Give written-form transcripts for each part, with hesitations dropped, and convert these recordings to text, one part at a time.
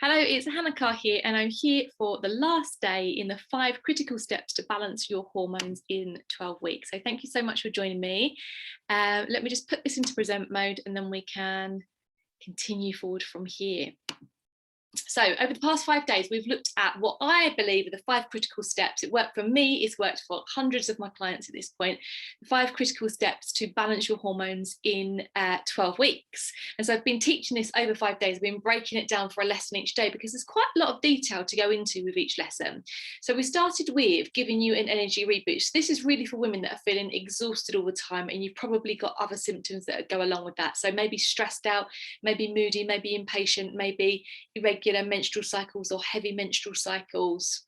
Hello, it's Hannah Carr here, and I'm here for the last day in the 5 critical steps to balance your hormones in 12 weeks. So thank you so much for joining me. Let me just put this into present mode and then we can continue forward from here. So over the past 5 days, we've looked at what I believe are the 5 critical steps. It worked for me, it's worked for hundreds of my clients at this point. The 5 critical steps to balance your hormones in 12 weeks. And so I've been teaching this over 5 days. I've been breaking it down for a lesson each day because there's quite a lot of detail to go into with each lesson. So we started with giving you an energy reboot. So this is really for women that are feeling exhausted all the time, and you've probably got other symptoms that go along with that. So maybe stressed out, maybe moody, maybe impatient, maybe irregular menstrual cycles or heavy menstrual cycles.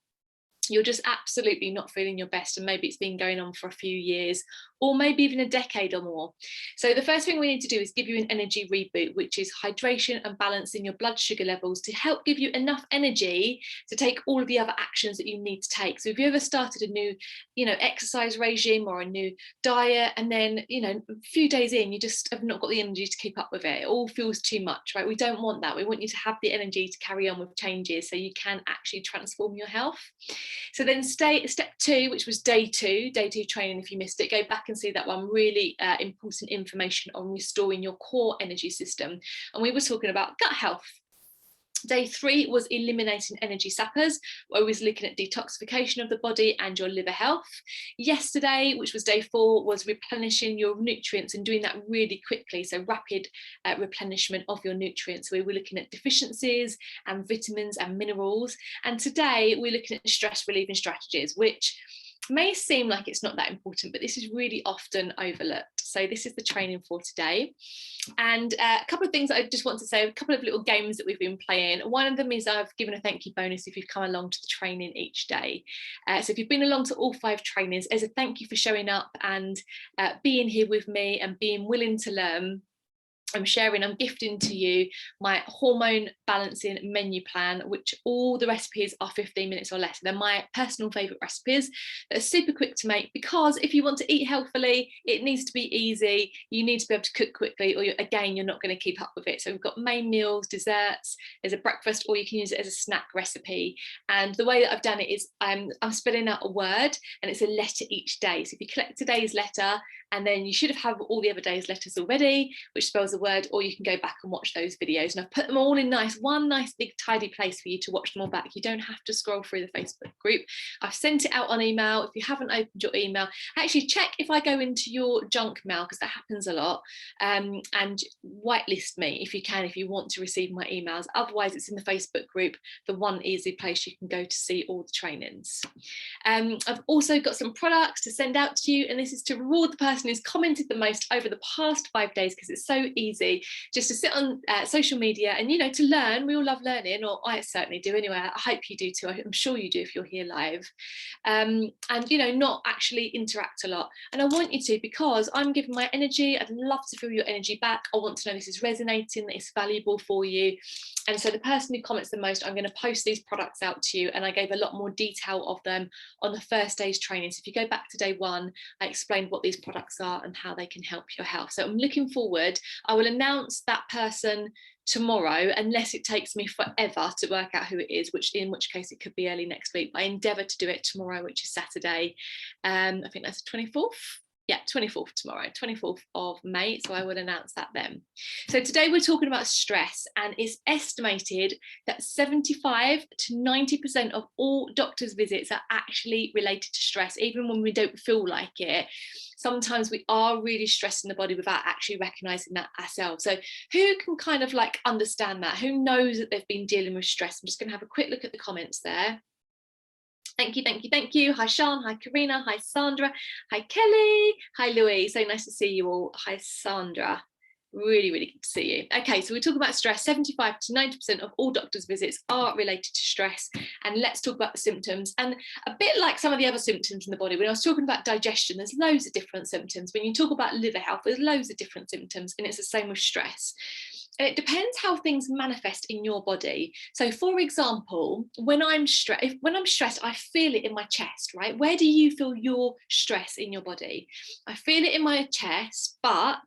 You're just absolutely not feeling your best, and maybe it's been going on for a few years or maybe even a decade or more. So the first thing we need to do is give you an energy reboot, which is hydration and balancing your blood sugar levels to help give you enough energy to take all of the other actions that you need to take. So if you ever started a new, exercise regime or a new diet, and then, a few days in, you just have not got the energy to keep up with it. It all feels too much, right? We don't want that. We want you to have the energy to carry on with changes so you can actually transform your health. So then step 2, which was day two training. If you missed it, go back and see that one. Really important information on restoring your core energy system. And we were talking about gut health. Day 3 was eliminating energy sappers, where we was looking at detoxification of the body and your liver health. Yesterday, which was day 4, was replenishing your nutrients and doing that really quickly. So rapid replenishment of your nutrients. So we were looking at deficiencies and vitamins and minerals. And today we're looking at stress relieving strategies, which may seem like it's not that important, but this is really often overlooked. So this is the training for today. And a couple of things I just want to say, a couple of little games that we've been playing. One of them is I've given a thank you bonus if you've come along to the training each day. So if you've been along to all 5 trainings, as a thank you for showing up and being here with me and being willing to learn, I'm gifting to you my hormone balancing menu plan, which all the recipes are 15 minutes or less. They're my personal favorite recipes that are super quick to make, because if you want to eat healthily, it needs to be easy. You need to be able to cook quickly, or you're not going to keep up with it. So we've got main meals, desserts, there's a breakfast, or you can use it as a snack recipe. And the way that I've done it is I'm spelling out a word, and it's a letter each day. So if you collect today's letter, and then you should have all the other day's letters already, which spells a word, or you can go back and watch those videos. And I've put them all in one nice big tidy place for you to watch them all back. You don't have to scroll through the Facebook group. I've sent it out on email. If you haven't opened your email, actually check if I go into your junk mail, because that happens a lot, and whitelist me if you can, if you want to receive my emails. Otherwise, it's in the Facebook group, the one easy place you can go to see all the trainings. I've also got some products to send out to you, and this is to reward the person who's commented the most over the past 5 days, because it's so easy just to sit on social media and to learn. We all love learning, or I certainly do anyway. I hope you do too. I'm sure you do if you're here live, and not actually interact a lot. And I want you to, because I'm giving my energy. I'd love to feel your energy back. I want to know this is resonating, that it's valuable for you. And so the person who comments the most, I'm going to post these products out to you, and I gave a lot more detail of them on the first day's training. So if you go back to day 1, I explained what these products are and how they can help your health. So I'm looking forward. I will announce that person tomorrow, unless it takes me forever to work out who it is, in which case it could be early next week. But I endeavour to do it tomorrow, which is Saturday. I think that's the 24th. Yeah, 24th tomorrow, 24th of May. So I will announce that then. So today we're talking about stress, and it's estimated that 75 to 90% of all doctors' visits are actually related to stress, even when we don't feel like it. Sometimes we are really stressing the body without actually recognizing that ourselves. So who can kind of understand that? Who knows that they've been dealing with stress? I'm just going to have a quick look at the comments there. Thank you. Hi, Sean. Hi, Karina. Hi, Sandra. Hi, Kelly. Hi, Louise. So nice to see you all. Hi, Sandra. Really, really good to see you. Okay, so we're talking about stress. 75 to 90% of all doctors' visits are related to stress. And let's talk about the symptoms. And a bit like some of the other symptoms in the body, when I was talking about digestion, there's loads of different symptoms. When you talk about liver health, there's loads of different symptoms, and it's the same with stress. And it depends how things manifest in your body. So for example, when I'm stressed, I feel it in my chest, right? Where do you feel your stress in your body? I feel it in my chest, but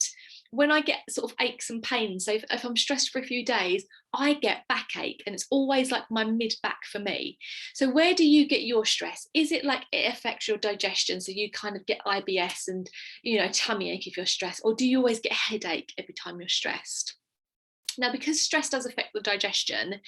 when I get sort of aches and pains, so if I'm stressed for a few days, I get backache, and it's always like my mid back for me. So where do you get your stress? Is it like it affects your digestion, so you kind of get IBS and, you know, tummy ache if you're stressed, or do you always get a headache every time you're stressed? Now, because stress does affect the digestion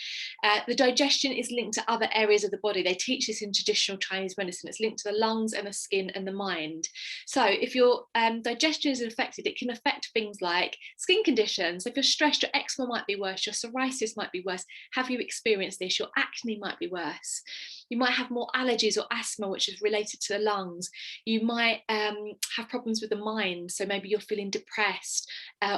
is linked to other areas of the body. They teach this in traditional Chinese medicine. It's linked to the lungs and the skin and the mind. So if your digestion is affected, it can affect things like skin conditions. If you're stressed, your eczema might be worse, your psoriasis might be worse. Have you experienced this? Your acne might be worse. You might have more allergies or asthma, which is related to the lungs. You might have problems with the mind. So maybe you're feeling depressed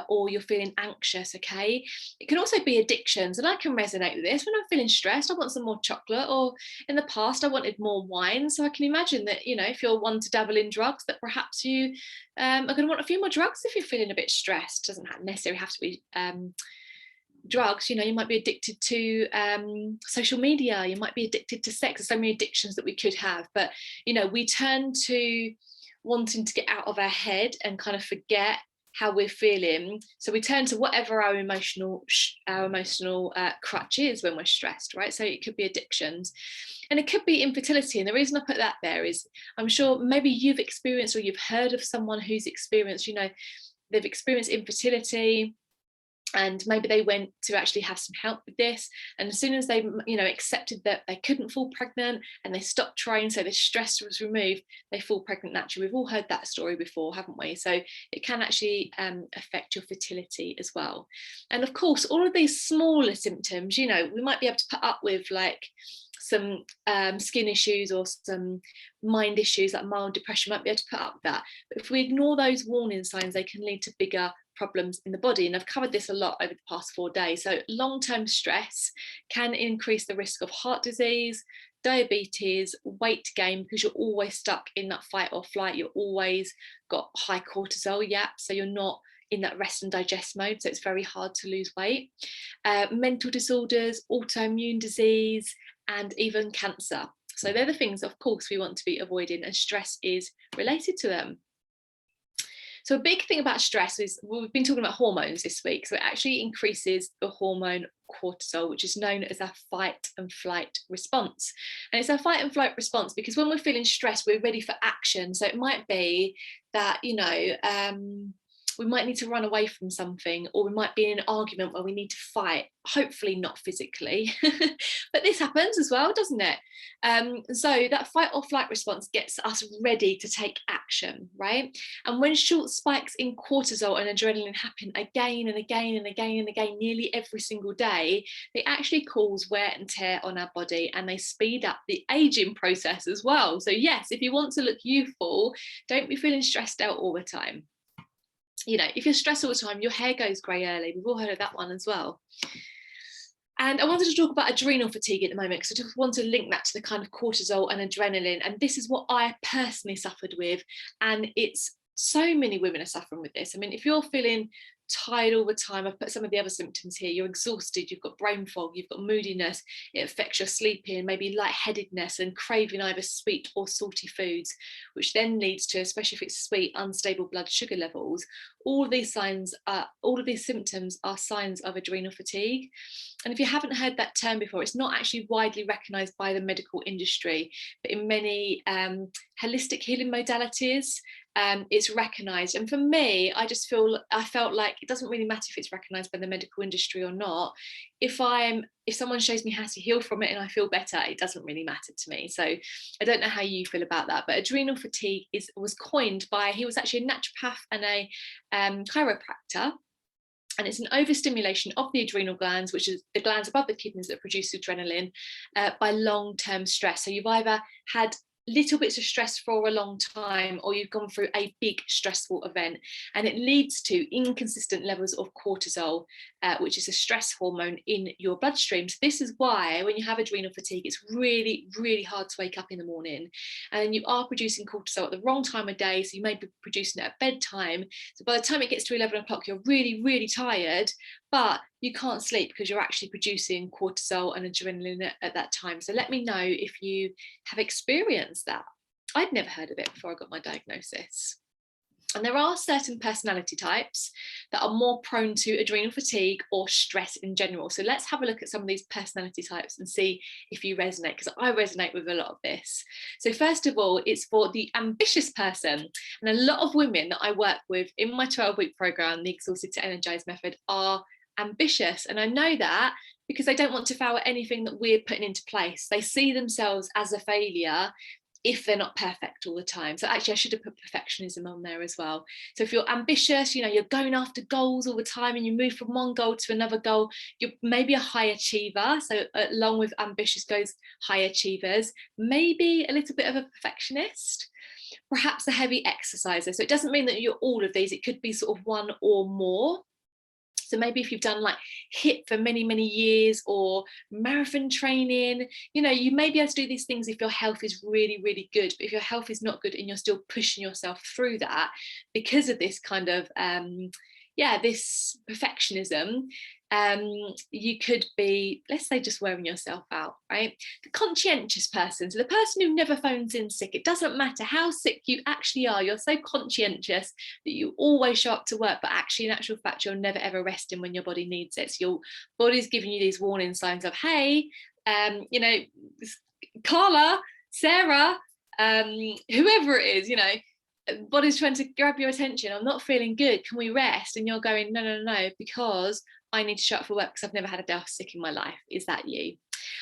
or you're feeling anxious, okay? It can also be addictions, and I can resonate with this. When I'm feeling stressed, I want some more chocolate, or in the past I wanted more wine. So I can imagine that, you know, if you're one to dabble in drugs, that perhaps you are going to want a few more drugs if you're feeling a bit stressed. It doesn't necessarily have to be drugs. You know, you might be addicted to social media, you might be addicted to sex. There's so many addictions that we could have, but, you know, we turn to wanting to get out of our head and kind of forget how we're feeling, so we turn to whatever our emotional crutch is when we're stressed, right? So it could be addictions, and it could be infertility. And the reason I put that there is, I'm sure maybe you've experienced, or you've heard of someone who's experienced, you know, they've experienced infertility, and maybe they went to actually have some help with this, and as soon as they, you know, accepted that they couldn't fall pregnant and they stopped trying, so the stress was removed, they fall pregnant naturally. We've all heard that story before, haven't we? So it can actually affect your fertility as well. And of course, all of these smaller symptoms, you know, we might be able to put up with like some skin issues or some mind issues like mild depression, might be able to put up with that. But if we ignore those warning signs, they can lead to bigger problems in the body. And I've covered this a lot over the past 4 days. So long-term stress can increase the risk of heart disease, diabetes, weight gain, because you're always stuck in that fight or flight. You're always got high cortisol, so you're not in that rest and digest mode, so it's very hard to lose weight. Mental disorders, autoimmune disease, and even cancer. So they're the things, of course, we want to be avoiding, and stress is related to them. So a big thing about stress is, well, we've been talking about hormones this week. So it actually increases the hormone cortisol, which is known as our fight and flight response. And it's our fight and flight response because when we're feeling stressed, we're ready for action. So it might be that, you know, we might need to run away from something, or we might be in an argument where we need to fight, hopefully not physically, but this happens as well, doesn't it? So that fight or flight response gets us ready to take action, right? And when short spikes in cortisol and adrenaline happen again and again and again and again, nearly every single day, they actually cause wear and tear on our body, and they speed up the aging process as well. So yes, if you want to look youthful, don't be feeling stressed out all the time. You know, if you're stressed all the time, your hair goes grey early. We've all heard of that one as well. And I wanted to talk about adrenal fatigue at the moment, because I just want to link that to the kind of cortisol and adrenaline. And this is what I personally suffered with. And it's so many women are suffering with this. I mean, if you're feeling tired all the time, I've put some of the other symptoms here. You're exhausted, you've got brain fog, you've got moodiness, it affects your sleeping, maybe lightheadedness and craving either sweet or salty foods, which then leads to, especially if it's sweet, unstable blood sugar levels. All of these symptoms are signs of adrenal fatigue. And if you haven't heard that term before, it's not actually widely recognized by the medical industry, but in many holistic healing modalities, it's recognized. And for me, I felt like it doesn't really matter if it's recognized by the medical industry or not. If someone shows me how to heal from it and I feel better, it doesn't really matter to me. So I don't know how you feel about that, but adrenal fatigue was coined by, he was actually a naturopath and a chiropractor. And it's an overstimulation of the adrenal glands, which is the glands above the kidneys that produce adrenaline, by long-term stress. So you've either had little bits of stress for a long time, or you've gone through a big stressful event, and it leads to inconsistent levels of cortisol, which is a stress hormone in your bloodstream. So this is why when you have adrenal fatigue, it's really, really hard to wake up in the morning, and you are producing cortisol at the wrong time of day. So you may be producing it at bedtime. So by the time it gets to 11 o'clock, you're really, really tired, but you can't sleep because you're actually producing cortisol and adrenaline at that time. So let me know if you have experienced that. I'd never heard of it before I got my diagnosis. And there are certain personality types that are more prone to adrenal fatigue or stress in general. So let's have a look at some of these personality types and see if you resonate, because I resonate with a lot of this. So first of all, it's for the ambitious person. And a lot of women that I work with in my 12-week program, the Exhausted to Energized method, are ambitious. And I know that because they don't want to fail at anything that we're putting into place. They see themselves as a failure if they're not perfect all the time. So actually I should have put perfectionism on there as well. So if you're ambitious, you're going after goals all the time and you move from one goal to another goal, you're maybe a high achiever. So along with ambitious goes high achievers, maybe a little bit of a perfectionist, perhaps a heavy exerciser. So it doesn't mean that you're all of these, it could be sort of one or more. So maybe if you've done like HIIT for many, many years or marathon training, you may be able to do these things if your health is really, really good. But if your health is not good and you're still pushing yourself through that because of this kind of, this perfectionism, you could be, let's say, just wearing yourself out, right? The conscientious person, so the person who never phones in sick. It doesn't matter how sick you actually are, you're so conscientious that you always show up to work, but actually in actual fact you're never ever resting when your body needs it. So your body's giving you these warning signs of, hey, Carla, Sarah, whoever it is, body's trying to grab your attention. I'm not feeling good, can we rest? And you're going, no, because I need to show up for work because I've never had a day off sick in my life. Is that you?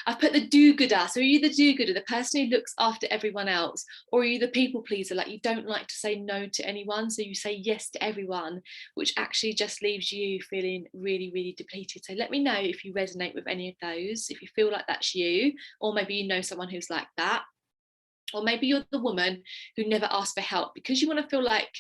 I've put the do-gooder. So are you the do-gooder, the person who looks after everyone else? Or are you the people pleaser, like you don't like to say no to anyone, so you say yes to everyone, which actually just leaves you feeling really, really depleted? So let me know if you resonate with any of those, if you feel like that's you, or maybe you know someone who's like that. Or maybe you're the woman who never asks for help because you want to feel like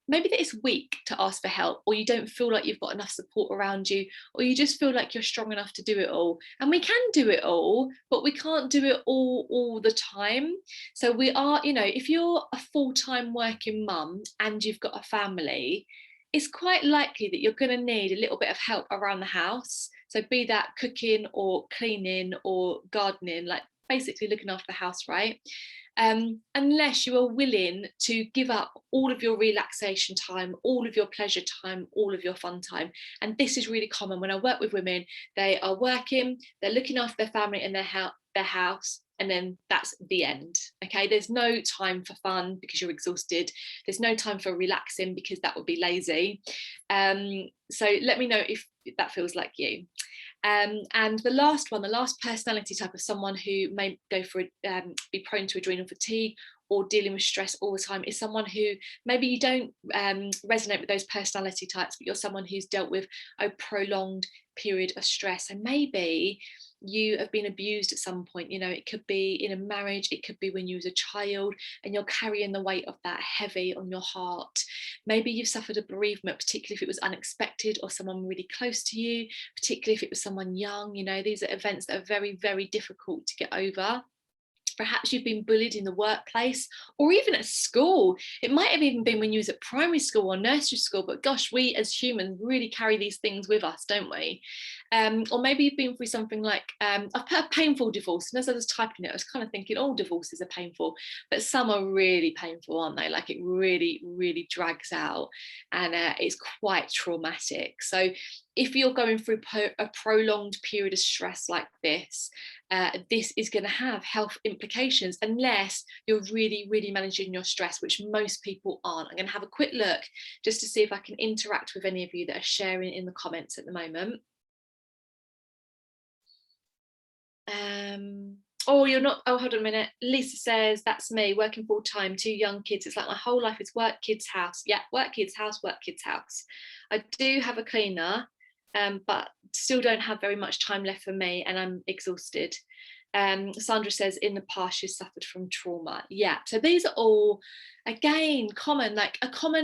maybe that it's weak to ask for help, or you don't feel like you've got enough support around you, or you just feel like you're strong enough to do it all. And we can do it all, but we can't do it all the time. So we are, if you're a full-time working mum and you've got a family, it's quite likely that you're going to need a little bit of help around the house. So be that cooking or cleaning or gardening, like basically looking after the house, right? Unless you are willing to give up all of your relaxation time, all of your pleasure time, all of your fun time. And this is really common when I work with women. They are working, they're looking after their family and their house, and then that's the end. Okay, there's no time for fun because you're exhausted. There's no time for relaxing because that would be lazy. So let me know if that feels like you. And the last personality type of someone who may go for be prone to adrenal fatigue or dealing with stress all the time is someone who maybe you don't resonate with those personality types, but you're someone who's dealt with a prolonged period of stress. And maybe you have been abused at some point. It could be in a marriage, it could be when you was a child, and you're carrying the weight of that heavy on your heart. Maybe you've suffered a bereavement, particularly if it was unexpected or someone really close to you, particularly if it was someone young. These are events that are very, very difficult to get over. Perhaps you've been bullied in the workplace or even at school. It might have even been when you was at primary school or nursery school, but gosh, we as humans really carry these things with us, don't we? Or maybe you've been through something like, I've put a painful divorce, and as I was typing it, I was kind of thinking, all divorces are painful, but some are really painful, aren't they? Like it really, really drags out, and it's quite traumatic. So if you're going through a prolonged period of stress like this, this is going to have health implications unless you're really, really managing your stress, which most people aren't. I'm going to have a quick look just to see if I can interact with any of you that are sharing in the comments at the moment. Oh, you're not. Oh, hold on a minute. Lisa says, that's me, working full time, 2 young kids. It's like my whole life is work, kids, house. Yeah, work, kids, house, work, kids, house. I do have a cleaner, but still don't have very much time left for me, and I'm exhausted. Sandra says, in the past she's suffered from trauma. Yeah, so these are all, again, common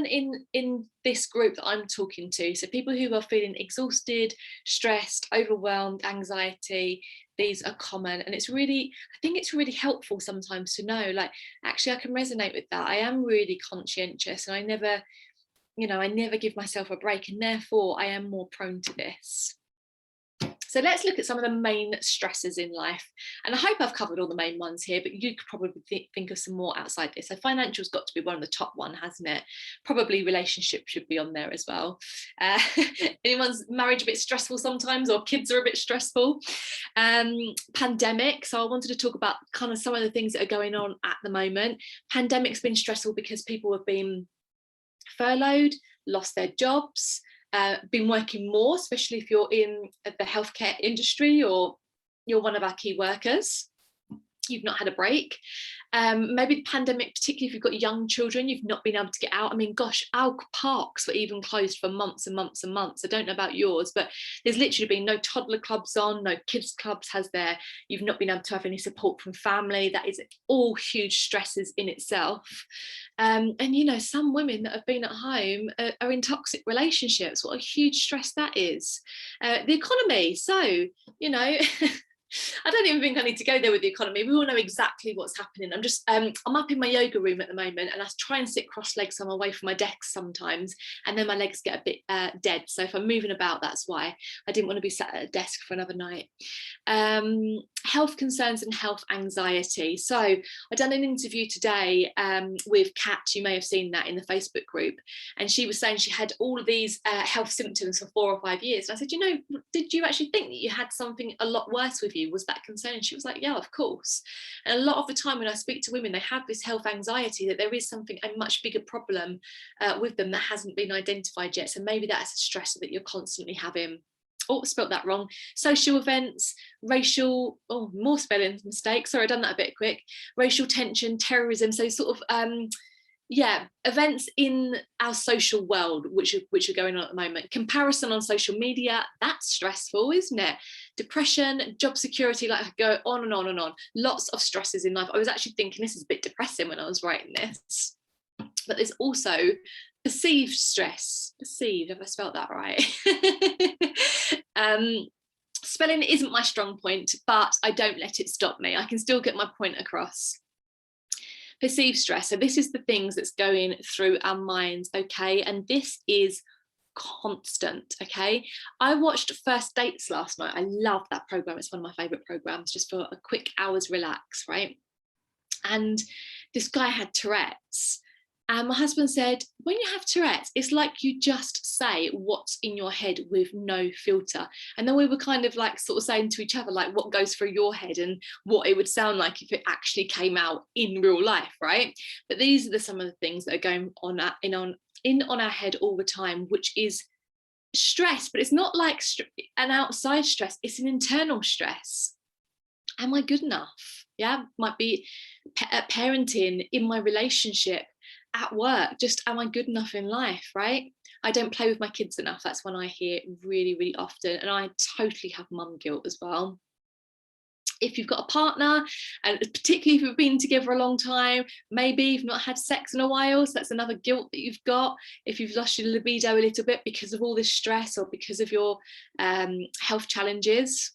in this group that I'm talking to. So people who are feeling exhausted, stressed, overwhelmed, anxiety, these are common. And it's really, I think it's really helpful sometimes to know, like, actually I can resonate with that. I am really conscientious and I never give myself a break, and therefore I am more prone to this. So let's look at some of the main stresses in life. And I hope I've covered all the main ones here, but you could probably think of some more outside this. So financial's got to be one of the top one, hasn't it? Probably relationship should be on there as well. Anyone's marriage a bit stressful sometimes, or kids are a bit stressful? Pandemic. So I wanted to talk about kind of some of the things that are going on at the moment. Pandemic's been stressful because people have been furloughed, lost their jobs, been working more, especially if you're in the healthcare industry or you're one of our key workers. You've not had a break. Maybe the pandemic, particularly if you've got young children, you've not been able to get out. I mean, gosh, our parks were even closed for months and months and months. I don't know about yours, but there's literally been no toddler clubs on, no kids clubs has there. You've not been able to have any support from family. That is all huge stresses in itself. And, you know, some women that have been at home are in toxic relationships. What a huge stress that is. The economy. So, you know, I don't even think I need to go there with the economy. We all know exactly what's happening. I'm up in my yoga room at the moment, and I try and sit cross-legged so I'm away from my desk sometimes, and then my legs get a bit dead. So if I'm moving about, that's why. I didn't want to be sat at a desk for another night. Health concerns and health anxiety. So I done an interview today with Kat. You may have seen that in the Facebook group, and she was saying she had all of these health symptoms for 4 or 5 years. And I said, you know, did you actually think that you had something a lot worse with you? Was that concern? And she was like, yeah, of course. And a lot of the time when I speak to women, they have this health anxiety that there is something, a much bigger problem with them that hasn't been identified yet. So maybe that's a stressor that you're constantly having. Oh, spelt that wrong. Social events, racial, oh, more spelling mistakes. Sorry, I've done that a bit quick. Racial tension, terrorism. So sort of, yeah, events in our social world, which are going on at the moment. Comparison on social media, that's stressful, isn't it? Depression, job security, like I go on and on and on. Lots of stresses in life. I was actually thinking this is a bit depressing when I was writing this. But there's also perceived stress. Perceived, have I spelled that right? Spelling isn't my strong point, but I don't let it stop me. I can still get my point across. Perceived stress. So this is the things that's going through our minds, okay? And this is constant, okay? I watched First Dates last night. I love that program. It's one of my favorite programs, just for a quick hour's relax, right? And this guy had Tourette's. And my husband said, when you have Tourette's, it's like you just say what's in your head with no filter. And then we were kind of like sort of saying to each other, like what goes through your head and what it would sound like if it actually came out in real life, right? But these are some of the things that are going on on our head all the time, which is stress. But it's not like an outside stress, it's an internal stress. Am I good enough? Yeah, might be parenting, in my relationship, at work, just am I good enough in life, right? I don't play with my kids enough. That's one I hear really, really often. And I totally have mum guilt as well. If you've got a partner, and particularly if you've been together a long time, maybe you've not had sex in a while, so that's another guilt that you've got. If you've lost your libido a little bit because of all this stress or because of your health challenges.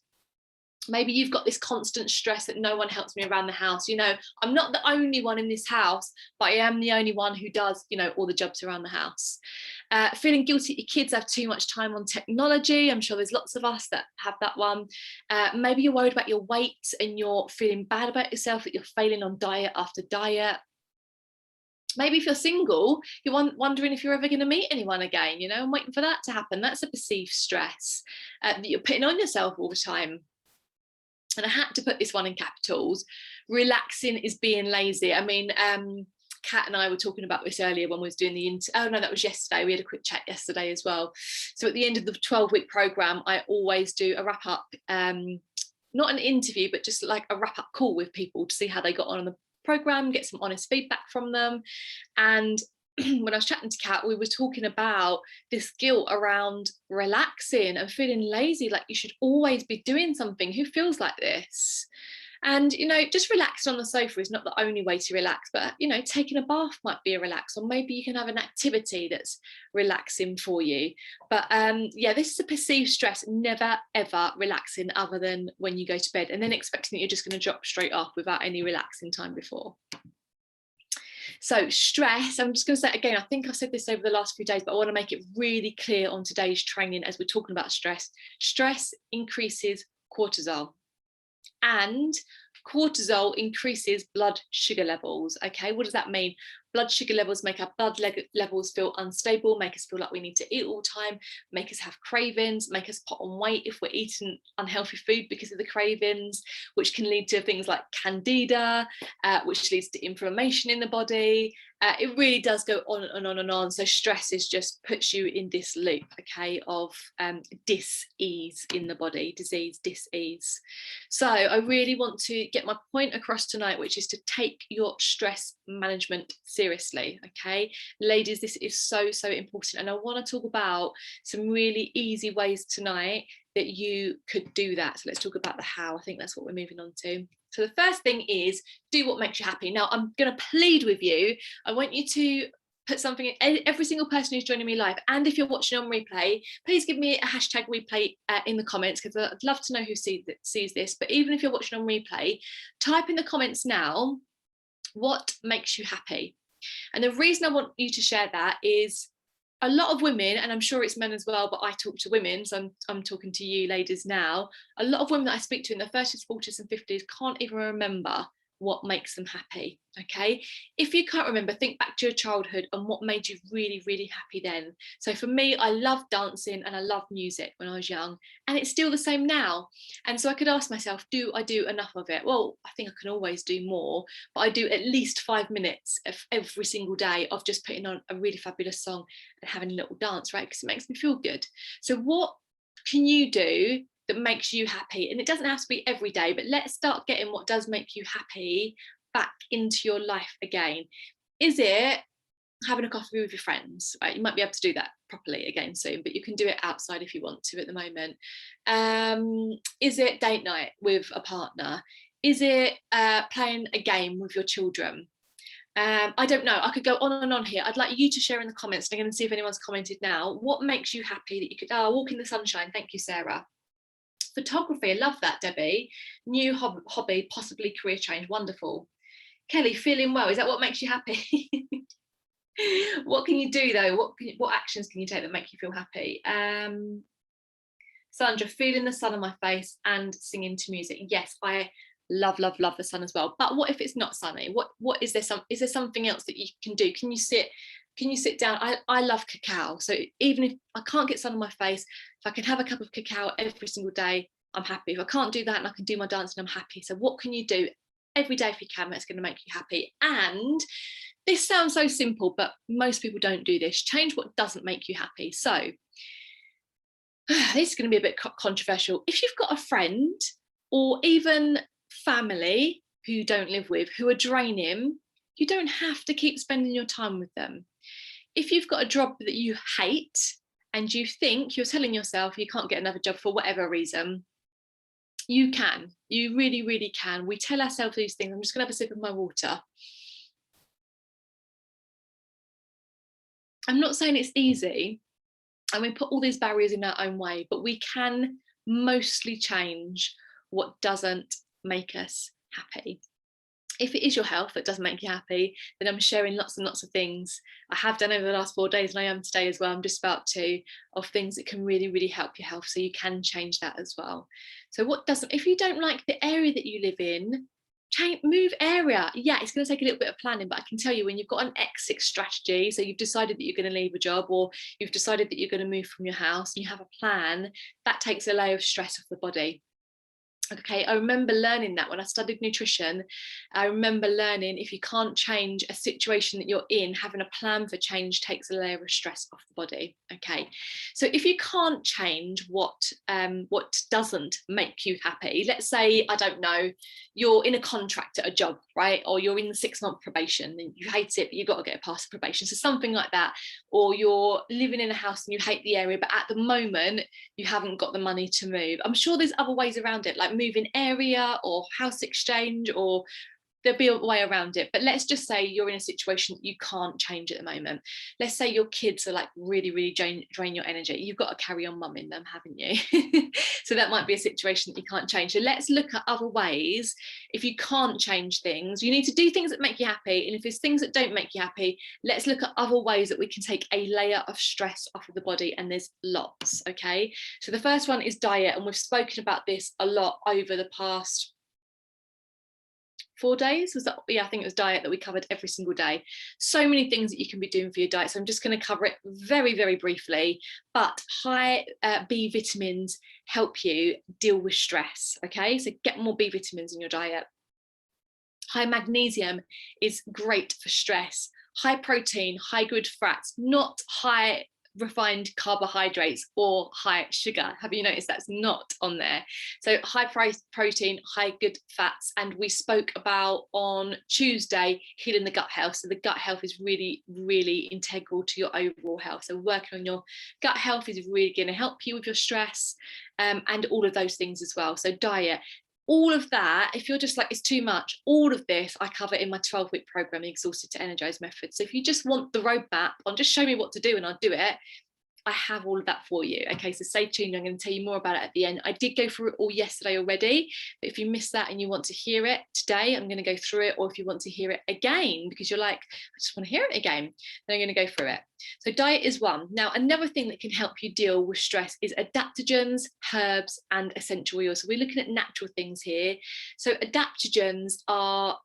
Maybe you've got this constant stress that no one helps me around the house. You know, I'm not the only one in this house, but I am the only one who does, you know, all the jobs around the house. Feeling guilty your kids have too much time on technology. I'm sure there's lots of us that have that one. Maybe you're worried about your weight and you're feeling bad about yourself, that you're failing on diet after diet. Maybe if you're single, you're wondering if you're ever going to meet anyone again, you know, and waiting for that to happen. That's a perceived stress that you're putting on yourself all the time. And I had to put this one in capitals. Relaxing is being lazy. I mean, Kat and I were talking about this earlier when we was doing the oh no, that was yesterday. We had a quick chat yesterday as well. So at the end of the 12-week program, I always do a wrap up, not an interview, but just like a wrap up call with people to see how they got on the program, get some honest feedback from them. And when I was chatting to Kat, we were talking about this guilt around relaxing and feeling lazy, like you should always be doing something. Who feels like this? And, you know, just relaxing on the sofa is not the only way to relax, but, you know, taking a bath might be a relax, or maybe you can have an activity that's relaxing for you. But yeah, this is a perceived stress, never, ever relaxing other than when you go to bed, and then expecting that you're just going to drop straight off without any relaxing time before. So stress, I'm just going to say again, I think I've said this over the last few days, but I want to make it really clear on today's training as we're talking about stress. Stress increases cortisol, and cortisol increases blood sugar levels. Okay, what does that mean? Blood sugar levels make our blood levels feel unstable, make us feel like we need to eat all the time, make us have cravings, make us put on weight if we're eating unhealthy food because of the cravings, which can lead to things like candida, which leads to inflammation in the body. It really does go on and on and on. So stress is just puts you in this loop, okay, of dis-ease in the body, disease, dis-ease. So I really want to get my point across tonight, which is to take your stress management seriously. Okay, ladies, this is so important, and I want to talk about some really easy ways tonight that you could do that. So let's talk about the how. I think that's what we're moving on to. So the first thing is do what makes you happy. Now I'm going to plead with you. I want you to put something in, every single person who's joining me live, and if you're watching on replay, please give me a hashtag replay in the comments, because I'd love to know who sees this. But even if you're watching on replay, type in the comments now, what makes you happy? And the reason I want you to share that is a lot of women, and I'm sure it's men as well, but I talk to women, so I'm talking to you ladies now. A lot of women that I speak to in their 30s, 40s and 50s can't even remember what makes them happy. Okay, if you can't remember, think back to your childhood and what made you really happy then. So for me, I love dancing and I love music when I was young, and it's still the same now. And so I could ask myself, do I do enough of it? Well, I think I can always do more, but I do at least 5 minutes of every single day of just putting on a really fabulous song and having a little dance, right? Because it makes me feel good. So what can you do that makes you happy? And it doesn't have to be every day, but let's start getting what does make you happy back into your life again. Is it having a coffee with your friends? Right, you might be able to do that properly again soon, but you can do it outside if you want to at the moment. Is it date night with a partner? Is it playing a game with your children? I don't know, I could go on and on here. I'd like you to share in the comments, and I'm going to see if anyone's commented now. What makes you happy that you could walk in the sunshine? Thank you, Sarah. Photography, I love that, Debbie. New hobby, possibly career change, wonderful. Kelly, feeling well, is that what makes you happy? What can you do though? What actions can you take that make you feel happy? Sandra, feeling the sun on my face and singing to music. Yes, I love the sun as well. But what if it's not sunny? What is there something else that you can do? Can you sit down? I love cacao. So even if I can't get sun on my face, if I can have a cup of cacao every single day, I'm happy. If I can't do that and I can do my dancing, I'm happy. So what can you do every day if you can that's going to make you happy? And this sounds so simple, but most people don't do this. Change what doesn't make you happy. So this is going to be a bit controversial. If you've got a friend or even family who you don't live with who are draining, you don't have to keep spending your time with them. If you've got a job that you hate and you think you're telling yourself you can't get another job for whatever reason, you can. You really can. We tell ourselves these things. I'm just going to have a sip of my water. I'm not saying it's easy, and we put all these barriers in our own way, but we can mostly change what doesn't make us happy. If it is your health that doesn't make you happy, then I'm sharing lots and lots of things. I have done over the last 4 days, and I am today as well. I'm just about to, of things that can really help your health, so you can change that as well. So what doesn't, if you don't like the area that you live in, move area. Yeah, it's going to take a little bit of planning, but I can tell you, when you've got an exit strategy, so you've decided that you're going to leave a job, or you've decided that you're going to move from your house, and you have a plan, that takes a layer of stress off the body. Okay, I remember learning that when I studied nutrition. I remember learning, if you can't change a situation that you're in, having a plan for change takes a layer of stress off the body. Okay, so if you can't change what doesn't make you happy, let's say, I don't know, you're in a contract at a job, right? Or you're in the 6-month probation and you hate it, but you've got to get past the probation. So something like that. Or you're living in a house and you hate the area, but at the moment you haven't got the money to move. I'm sure there's other ways around it, like moving area or house exchange or there'll be a way around it. But let's just say you're in a situation that you can't change at the moment. Let's say your kids are like really drain your energy. You've got to carry on mumming them, haven't you? So that might be a situation that you can't change. So let's look at other ways. If you can't change things, you need to do things that make you happy. And if there's things that don't make you happy, let's look at other ways that we can take a layer of stress off of the body. And there's lots. Okay, so the first one is diet, and we've spoken about this a lot over the past 4 days. Was that? Yeah, I think it was diet that we covered every single day. So many things that you can be doing for your diet. So I'm just going to cover it very briefly. But high B vitamins help you deal with stress. Okay, so get more B vitamins in your diet. High magnesium is great for stress. High protein, high good fats, not high refined carbohydrates or high sugar. Have you noticed that's not on there? So high protein, high good fats. And we spoke about on Tuesday healing the gut health. So the gut health is really integral to your overall health. So working on your gut health is really going to help you with your stress, and all of those things as well. So diet, all of that, if you're just like, it's too much, all of this I cover in my 12-week program, the Exhausted to Energize method. So if you just want the roadmap on just show me what to do and I'll do it, I have all of that for you. Okay, so stay tuned. I'm going to tell you more about it at the end. I did go through it all yesterday already, but if you missed that and you want to hear it today, I'm going to go through it. Or if you want to hear it again because you're like, I just want to hear it again, then I'm going to go through it. So diet is one. Now, another thing that can help you deal with stress is adaptogens, herbs, and essential oils. So we're looking at natural things here. So adaptogens are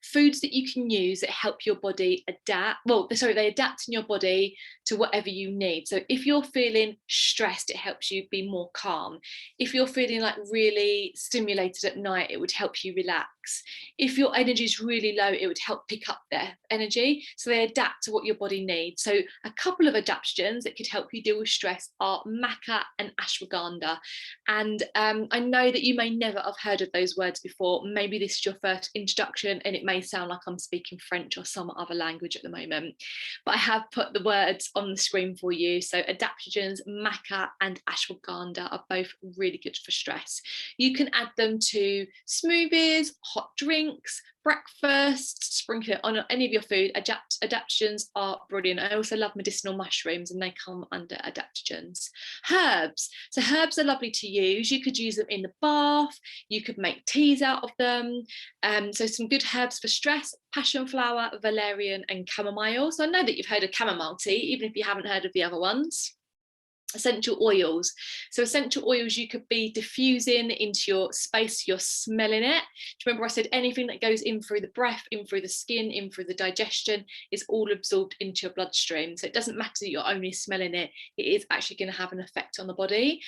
foods that you can use that help your body adapt. Well, sorry, they adapt in your body to whatever you need. So if you're feeling stressed, it helps you be more calm. If you're feeling like really stimulated at night, it would help you relax. If your energy is really low, it would help pick up their energy. So they adapt to what your body needs. So a couple of adaptogens that could help you deal with stress are maca and ashwagandha. And I know that you may never have heard of those words before. Maybe this is your first introduction and it may sound like I'm speaking French or some other language at the moment, but I have put the words on the screen for you. So adaptogens, maca and ashwagandha are both really good for stress. You can add them to smoothies, hot drinks, breakfast, sprinkle it on any of your food. Adaptogens are brilliant. I also love medicinal mushrooms and they come under adaptogens. Herbs. So herbs are lovely to use. You could use them in the bath. You could make teas out of them. So some good herbs for stress: passion flower, valerian and chamomile. So I know that you've heard of chamomile tea, even if you haven't heard of the other ones. Essential oils. So essential oils you could be diffusing into your space, you're smelling it. Do you remember I said anything that goes in through the breath, in through the skin, in through the digestion is all absorbed into your bloodstream. So it doesn't matter that you're only smelling it, it is actually going to have an effect on the body.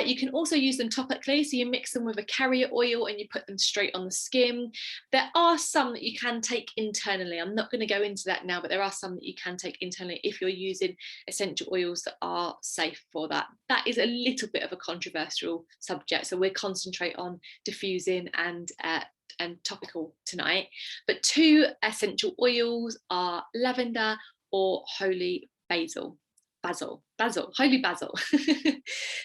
You can also use them topically. So you mix them with a carrier oil and you put them straight on the skin. There are some that you can take internally. I'm not going to go into that now, but there are some that you can take internally if you're using essential oils that are safe for that. That is a little bit of a controversial subject, so we'll concentrate on diffusing and topical tonight. But two essential oils are lavender or holy basil. Holy basil.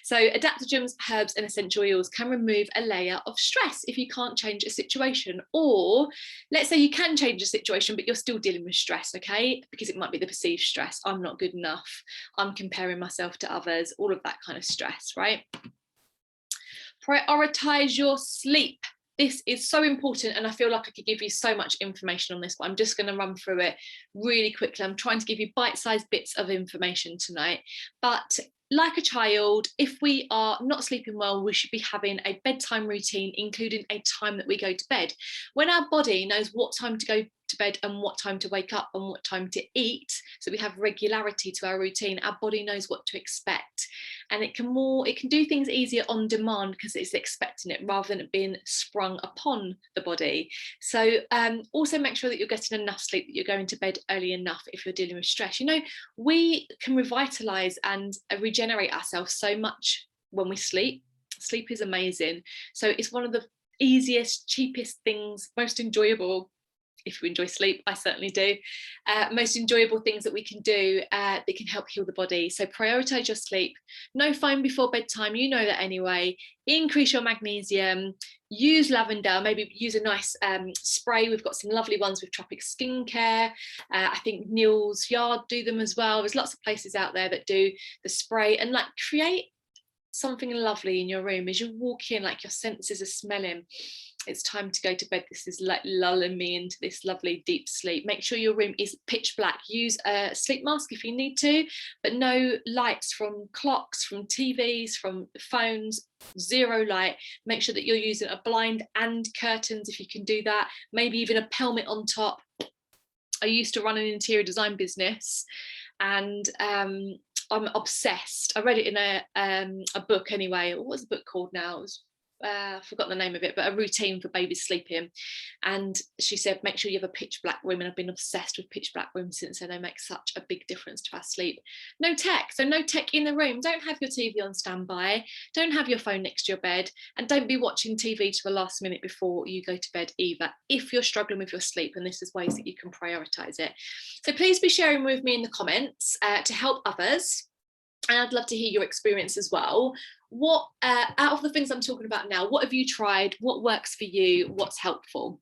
So adaptogens, herbs and essential oils can remove a layer of stress if you can't change a situation, or let's say you can change a situation but you're still dealing with stress, okay, because it might be the perceived stress. I'm not good enough, I'm comparing myself to others, all of that kind of stress, right? Prioritise your sleep. This is so important and I feel like I could give you so much information on this, but I'm just going to run through it really quickly. I'm trying to give you bite-sized bits of information tonight. But like a child, if we are not sleeping well, we should be having a bedtime routine, including a time that we go to bed. When our body knows what time to go to bed and what time to wake up and what time to eat, so we have regularity to our routine, our body knows what to expect, and it can do things easier on demand because it's expecting it rather than it being sprung upon the body. So also make sure that you're getting enough sleep, that you're going to bed early enough if you're dealing with stress. You know, we can revitalize and regenerate ourselves so much when we sleep. Sleep is amazing. So it's one of the easiest, cheapest things, most enjoyable, if you enjoy sleep, I certainly do, most enjoyable things that we can do that can help heal the body. So prioritise your sleep. No phone before bedtime, you know that anyway. Increase your magnesium. use lavender, maybe use a nice spray. We've got some lovely ones with Tropic Skincare. I think Neil's Yard do them as well. There's lots of places out there that do the spray, and like create something lovely in your room as you walk in, like your senses are smelling. It's time to go to bed. This is like lulling me into this lovely deep sleep. Make sure your room is pitch black. Use a sleep mask if you need to, but no lights from clocks, from TVs, from phones, zero light. Make sure that you're using a blind and curtains if you can do that. Maybe even a pelmet on top. I used to run an interior design business, and I'm obsessed. I read it in a book anyway. What was the book called now? It was, I forgot the name of it, but a routine for babies sleeping. And she said, make sure you have a pitch black room. And I've been obsessed with pitch black rooms since then. They make such a big difference to our sleep. No tech. So no tech in the room. Don't have your TV on standby. Don't have your phone next to your bed. And don't be watching TV to the last minute before you go to bed either, if you're struggling with your sleep. And this is ways that you can prioritise it. So please be sharing with me in the comments to help others. And I'd love to hear your experience as well. What, out of the things I'm talking about now, what have you tried? What works for you? What's helpful?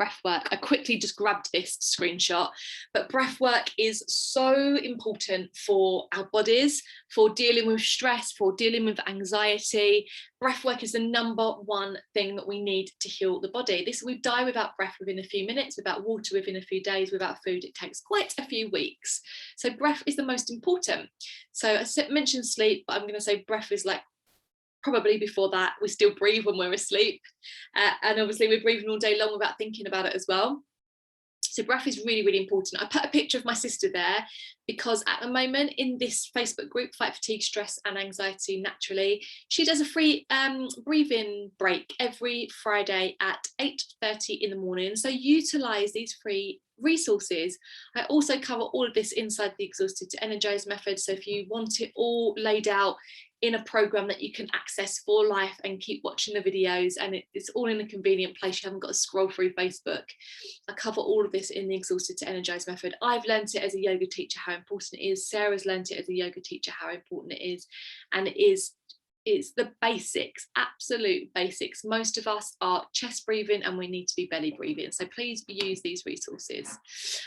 Breathwork. I quickly just grabbed this screenshot, but breathwork is so important for our bodies, for dealing with stress, for dealing with anxiety. Breathwork is the #1 thing that we need to heal the body. We die without breath within a few minutes, without water within a few days, without food it takes quite a few weeks. So breath is the most important. So I mentioned sleep, but I'm going to say breath is like probably before that. We still breathe when we're asleep, and obviously we're breathing all day long without thinking about it as well. So breath is really, really important. I put a picture of my sister there because at the moment in this Facebook group, Fight Fatigue, Stress and Anxiety Naturally, she does a free breathing break every Friday at 8:30 in the morning. So utilise these free resources. I also cover all of this inside the Exhausted to Energize method. So if you want it all laid out in a program that you can access for life and keep watching the videos, and it's all in a convenient place, you haven't got to scroll through Facebook. I cover all of this in the Exhausted to Energize method. I've learned it as a yoga teacher how important it is. Sarah's learned it as a yoga teacher how important it is, and it's the basics, absolute basics. Most of us are chest breathing and we need to be belly breathing. So please use these resources.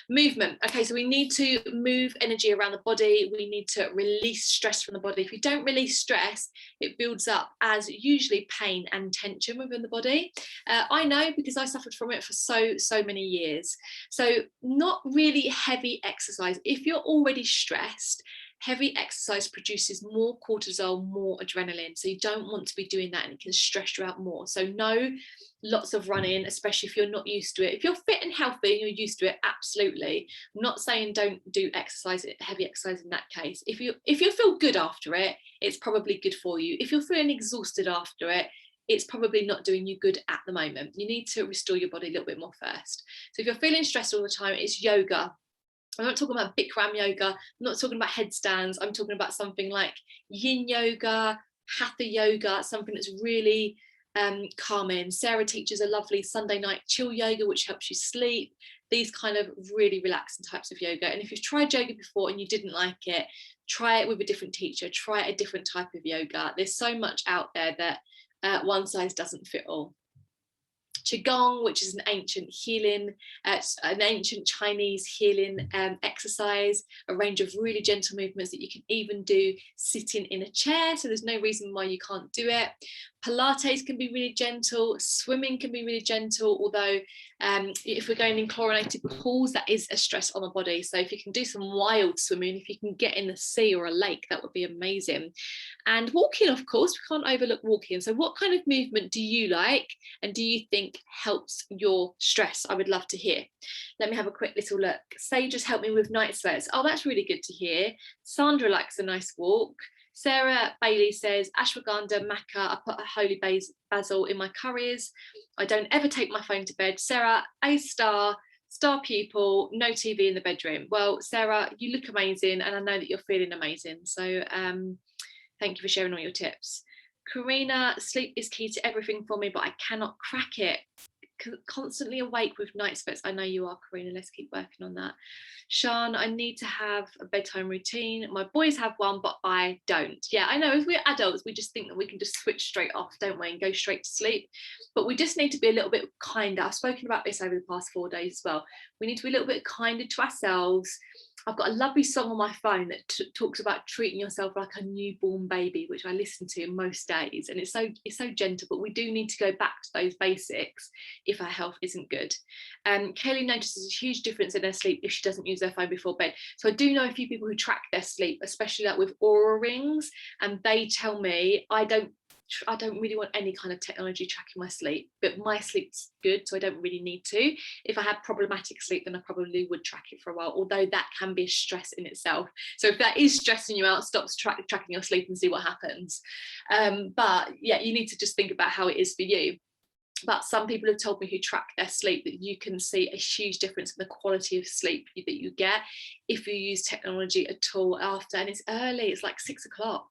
Movement. Okay, so we need to move energy around the body. We need to release stress from the body. If we don't release stress, it builds up as usually pain and tension within the body. I know because I suffered from it for so many years. So not really heavy exercise. If you're already stressed, heavy exercise produces more cortisol, more adrenaline. So you don't want to be doing that, and it can stress you out more. So no, lots of running, especially if you're not used to it. If you're fit and healthy and you're used to it, absolutely. I'm not saying don't do exercise, heavy exercise in that case. If you feel good after it, it's probably good for you. If you're feeling exhausted after it, it's probably not doing you good at the moment. You need to restore your body a little bit more first. So if you're feeling stressed all the time, it's yoga. I'm not talking about Bikram yoga. I'm not talking about headstands. I'm talking about something like yin yoga, hatha yoga, something that's really calming. Sarah teaches a lovely Sunday night chill yoga, which helps you sleep. These kind of really relaxing types of yoga. And if you've tried yoga before and you didn't like it, try it with a different teacher. Try a different type of yoga. There's so much out there that one size doesn't fit all. Qigong, which is an ancient healing, an ancient Chinese healing exercise, a range of really gentle movements that you can even do sitting in a chair. So there's no reason why you can't do it. Pilates can be really gentle. Swimming can be really gentle, although if we're going in chlorinated pools, that is a stress on the body. So if you can do some wild swimming, if you can get in the sea or a lake, that would be amazing. And walking, of course, we can't overlook walking. So what kind of movement do you like and do you think helps your stress? I would love to hear. Let me have a quick little look. Sage just helped me with night sweats. Oh, that's really good to hear. Sandra likes a nice walk. Sarah Bailey says, ashwagandha, maca, I put a holy basil in my curries. I don't ever take my phone to bed. Sarah, star pupil, no TV in the bedroom. Well, Sarah, you look amazing, and I know that you're feeling amazing. So thank you for sharing all your tips. Karina, sleep is key to everything for me, but I cannot crack it. constantly awake with night sweats. I know you are, Karina. Let's keep working on that. Sean, I need to have a bedtime routine. My boys have one, but I don't. Yeah, I know, as we're adults, we just think that we can just switch straight off, don't we, and go straight to sleep. But we just need to be a little bit kinder. I've spoken about this over the past 4 days as well. We need to be a little bit kinder to ourselves. I've got a lovely song on my phone that talks about treating yourself like a newborn baby, which I listen to most days, and it's so gentle. But we do need to go back to those basics if our health isn't good. Kaylee notices a huge difference in her sleep if she doesn't use their phone before bed. So I do know a few people who track their sleep, especially like with Aura rings, and they tell me I don't really want any kind of technology tracking my sleep, but my sleep's good, so I don't really need to. If I had problematic sleep, then I probably would track it for a while, although that can be a stress in itself. So if that is stressing you out, stop tracking your sleep and see what happens. But yeah, you need to just think about how it is for you. But some people have told me who track their sleep that you can see a huge difference in the quality of sleep that you get if you use technology at all after, and it's early, it's like 6 o'clock.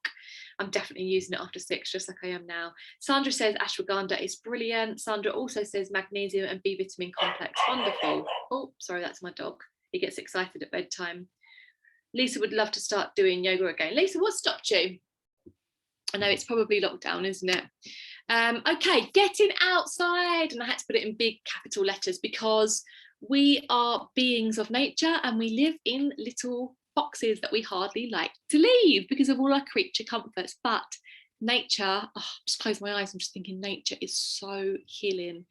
I'm definitely using it after 6, just like I am now. Sandra says ashwagandha is brilliant. Sandra also says magnesium and B vitamin complex, wonderful. Oh, sorry, that's my dog. He gets excited at bedtime. Lisa would love to start doing yoga again. Lisa, what stopped you? I know it's probably lockdown, isn't it? Okay, getting outside, and I had to put it in big capital letters because we are beings of nature and we live in little boxes that we hardly like to leave because of all our creature comforts. But nature, just close my eyes, I'm just thinking nature is so healing.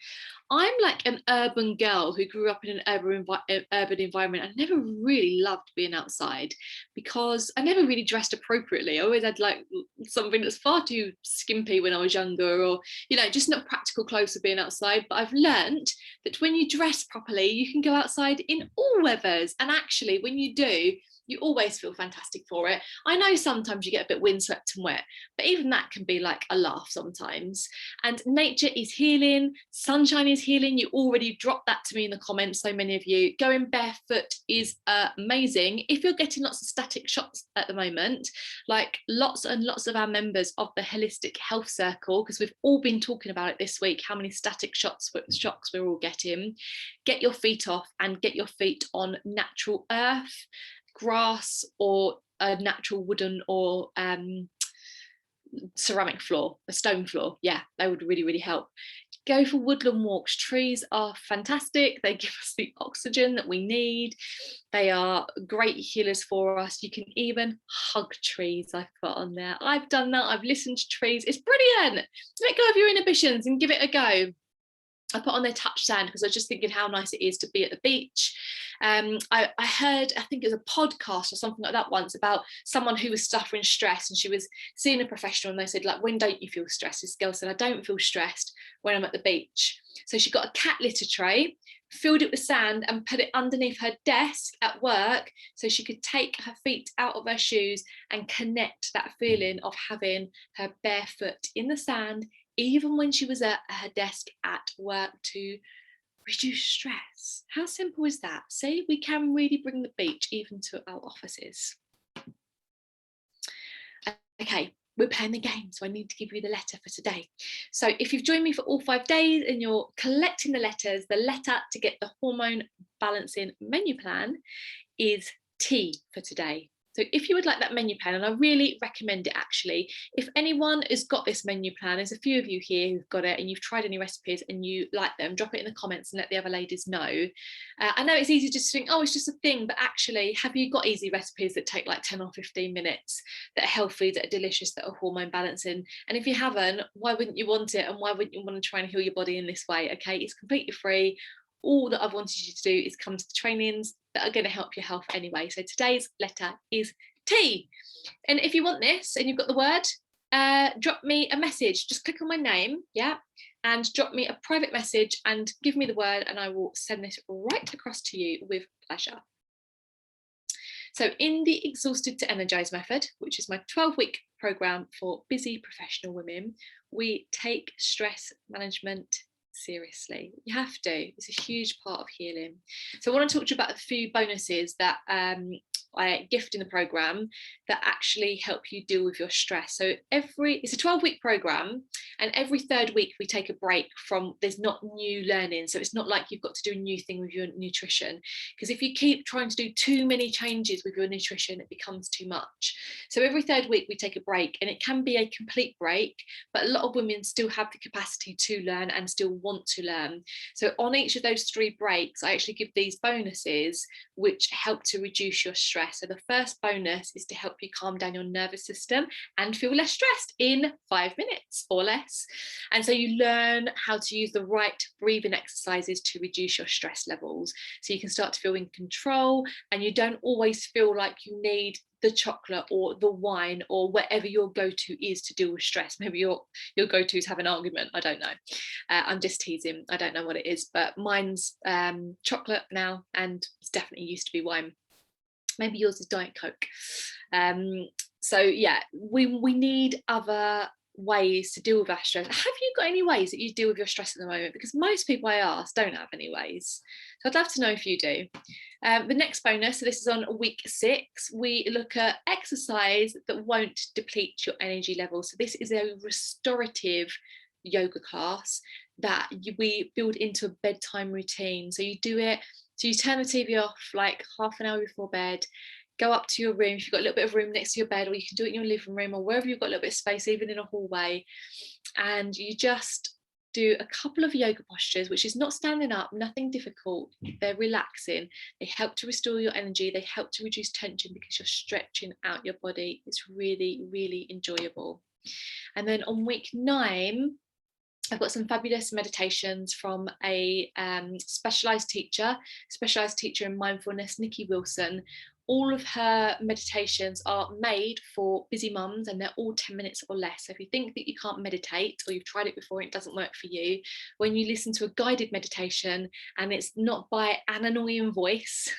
I'm like an urban girl who grew up in an urban environment. I never really loved being outside because I never really dressed appropriately. I always had like something that's far too skimpy when I was younger, or, you know, just not practical clothes for being outside. But I've learned that when you dress properly, you can go outside in all weathers. And actually, when you do, you always feel fantastic for it. I know sometimes you get a bit windswept and wet, but even that can be like a laugh sometimes. And nature is healing, sunshine is healing. You already dropped that to me in the comments, so many of you. Going barefoot is amazing. If you're getting lots of static shocks at the moment, like lots and lots of our members of the Holistic Health Circle, because we've all been talking about it this week, how many static shocks we're all getting, get your feet off and get your feet on natural earth, grass, or a natural wooden or ceramic floor, a stone floor. Yeah, that would really, really help. Go for woodland walks. Trees are fantastic. They give us the oxygen that we need. They are great healers for us. You can even hug trees, I've put on there. I've done that. I've listened to trees. It's brilliant. Let go of your inhibitions and give it a go. I put on their touch sand because I was just thinking how nice it is to be at the beach. I heard, I think it was a podcast or something like that once, about someone who was suffering stress, and she was seeing a professional, and they said, like, when don't you feel stressed? This girl said, I don't feel stressed when I'm at the beach. So she got a cat litter tray, filled it with sand, and put it underneath her desk at work so she could take her feet out of her shoes and connect that feeling of having her bare foot in the sand, even when she was at her desk at work, to reduce stress. How simple is that? See, we can really bring the beach even to our offices. Okay, we're playing the game, so I need to give you the letter for today. So if you've joined me for all 5 days and you're collecting the letters, the letter to get the hormone balancing menu plan is T for today. So if you would like that menu plan, and I really recommend it actually, if anyone has got this menu plan, there's a few of you here who've got it and you've tried any recipes and you like them, drop it in the comments and let the other ladies know. I know it's easy just to think, oh, it's just a thing, but actually, have you got easy recipes that take like 10 or 15 minutes, that are healthy, that are delicious, that are hormone balancing? And if you haven't, why wouldn't you want it? And why wouldn't you want to try and heal your body in this way? Okay, it's completely free. All that I've wanted you to do is come to the trainings that are going to help your health anyway. So today's letter is T. And if you want this and you've got the word, drop me a message. Just click on my name, yeah, and drop me a private message and give me the word, and I will send this right across to you with pleasure. So in the Exhausted to Energize method, which is my 12-week program for busy professional women, we take stress management seriously. You have to. It's a huge part of healing. So I want to talk to you about a few bonuses that gift in the program that actually help you deal with your stress. So it's a 12-week program, and every third week we take a break from, there's not new learning. So it's not like you've got to do a new thing with your nutrition, because if you keep trying to do too many changes with your nutrition, it becomes too much. So every third week we take a break, and it can be a complete break, but a lot of women still have the capacity to learn and still want to learn. So on each of those 3 breaks, I actually give these bonuses which help to reduce your stress. So the first bonus is to help you calm down your nervous system and feel less stressed in 5 minutes or less. And so you learn how to use the right breathing exercises to reduce your stress levels, so you can start to feel in control, and you don't always feel like you need the chocolate or the wine or whatever your go-to is to deal with stress. Maybe your go-to is have an argument. I don't know. I'm just teasing. I don't know what it is, but mine's chocolate now, and it's definitely used to be wine. Maybe yours is Diet Coke. So yeah, we need other ways to deal with our stress. Have you got any ways that you deal with your stress at the moment? Because most people I ask don't have any ways. So I'd love to know if you do. The next bonus, so this is on week 6, we look at exercise that won't deplete your energy levels. So this is a restorative yoga class that we build into a bedtime routine. So you do it, so you turn the TV off like half an hour before bed, go up to your room if you've got a little bit of room next to your bed, or you can do it in your living room or wherever you've got a little bit of space, even in a hallway, and you just do a couple of yoga postures, which is not standing up, nothing difficult. They're relaxing. They help to restore your energy. They help to reduce tension because you're stretching out your body. It's really, really enjoyable. And then on week 9, I've got some fabulous meditations from a specialised teacher in mindfulness, Nikki Wilson. All of her meditations are made for busy mums, and they're all 10 minutes or less. So if you think that you can't meditate, or you've tried it before and it doesn't work for you, when you listen to a guided meditation and it's not by an annoying voice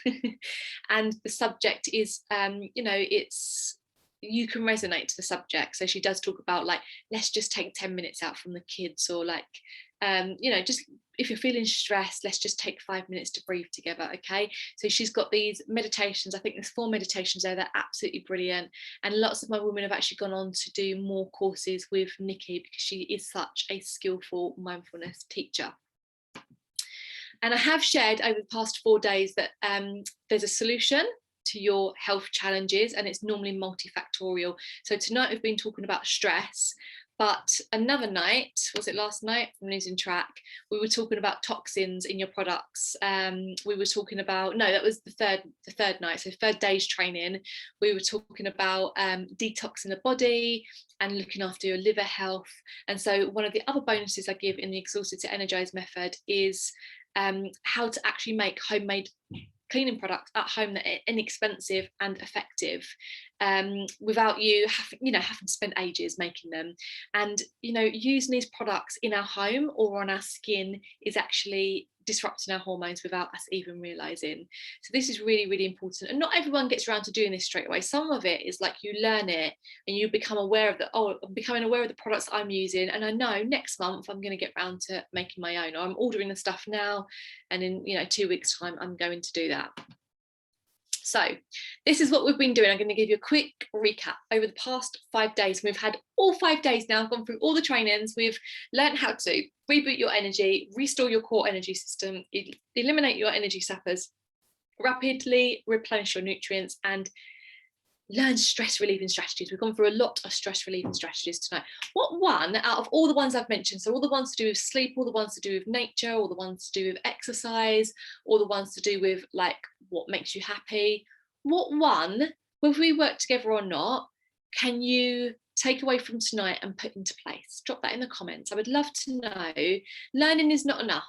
and the subject is, you can resonate to the subject. So she does talk about, like, let's just take 10 minutes out from the kids, or like, just if you're feeling stressed, let's just take 5 minutes to breathe together. Okay, so she's got these meditations. I think there's 4 meditations there. They're absolutely brilliant, and lots of my women have actually gone on to do more courses with Nikki because she is such a skillful mindfulness teacher. And I have shared over the past 4 days that there's a solution to your health challenges, and it's normally multifactorial. So tonight we've been talking about stress, but another night, was it last night? I'm losing track. We were talking about toxins in your products. We were talking about, no, that was the third night. So 3rd day's training. We were talking about detoxing the body and looking after your liver health. And so one of the other bonuses I give in the Exhausted to Energize method is how to actually make homemade cleaning products at home that are inexpensive and effective, without you having to spend ages making them. And using these products in our home or on our skin is actually disrupting our hormones without us even realizing. So this is really, really important, and not everyone gets around to doing this straight away. Some of it is like you learn it and you become aware of I'm becoming aware of the products I'm using, and I know next month I'm going to get around to making my own, or I'm ordering the stuff now, and in 2 weeks time I'm going to do that. So this is what we've been doing. I'm going to give you a quick recap over the past 5 days. We've had all 5 days now. I've gone through all the trainings. We've learned how to reboot your energy, restore your core energy system, eliminate your energy sappers, rapidly replenish your nutrients, and learn stress relieving strategies. We've gone through a lot of stress relieving strategies tonight. What one out of all the ones I've mentioned, so all the ones to do with sleep, all the ones to do with nature, all the ones to do with exercise, all the ones to do with like what makes you happy, what one, whether we work together or not, can you take away from tonight and put into place? Drop that in the comments. I would love to know. Learning is not enough.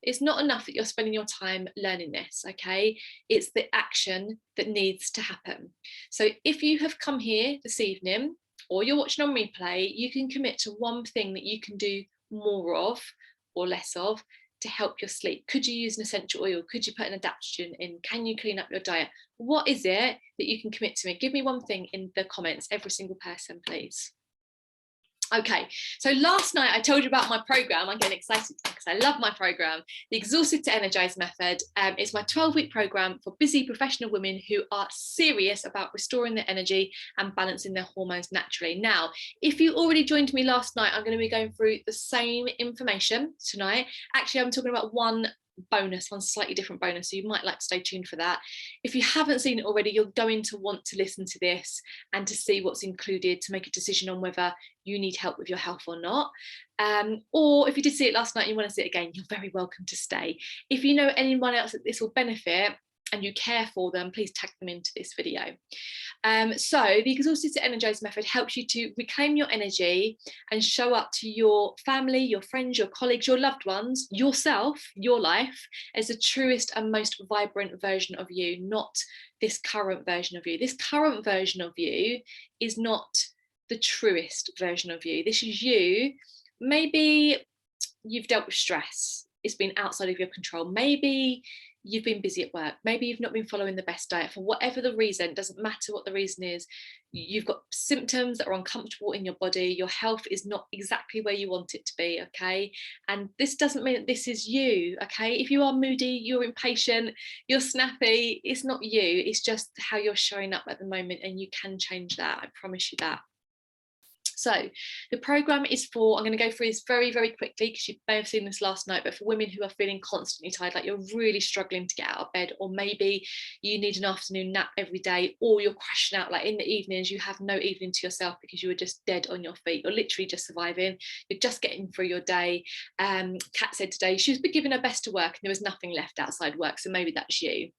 It's not enough that you're spending your time learning this, okay? It's the action that needs to happen. So if you have come here this evening, or you're watching on replay, you can commit to one thing that you can do more of or less of to help your sleep. Could you use an essential oil? Could you put an adaptogen in? Can you clean up your diet? What is it that you can commit to? Give me one thing in the comments, every single person, please. Okay, so last night I told you about my program. I'm getting excited because I love my program. The Exhausted to Energize method is my 12-week program for busy professional women who are serious about restoring their energy and balancing their hormones naturally. Now, if you already joined me last night, I'm going to be going through the same information tonight. Actually, I'm talking about one slightly different bonus, so you might like to stay tuned for that. If you haven't seen it already, you're going to want to listen to this and to see what's included to make a decision on whether you need help with your health or not. Or if you did see it last night and you want to see it again, you're very welcome to stay. If you know anyone else that this will benefit and you care for them, please tag them into this video. So the Exhausted to Energize method helps you to reclaim your energy and show up to your family, your friends, your colleagues, your loved ones, yourself, your life as the truest and most vibrant version of you, not this current version of you. This current version of you is not the truest version of you. This is you. Maybe you've dealt with stress. It's been outside of your control. Maybe you've been busy at work. Maybe you've not been following the best diet. For whatever the reason, it doesn't matter what the reason is. You've got symptoms that are uncomfortable in your body. Your health is not exactly where you want it to be, okay? And this doesn't mean that this is you, okay? If you are moody, you're impatient, you're snappy, it's not you. It's just how you're showing up at the moment, and you can change that. I promise you that. So the program is for, I'm going to go through this very, very quickly because you may have seen this last night, but for women who are feeling constantly tired, like you're really struggling to get out of bed, or maybe you need an afternoon nap every day, or you're crashing out like in the evenings, you have no evening to yourself because you were just dead on your feet. You're literally just surviving. You're just getting through your day. Kat said today she was giving her best to work and there was nothing left outside work. So maybe that's you.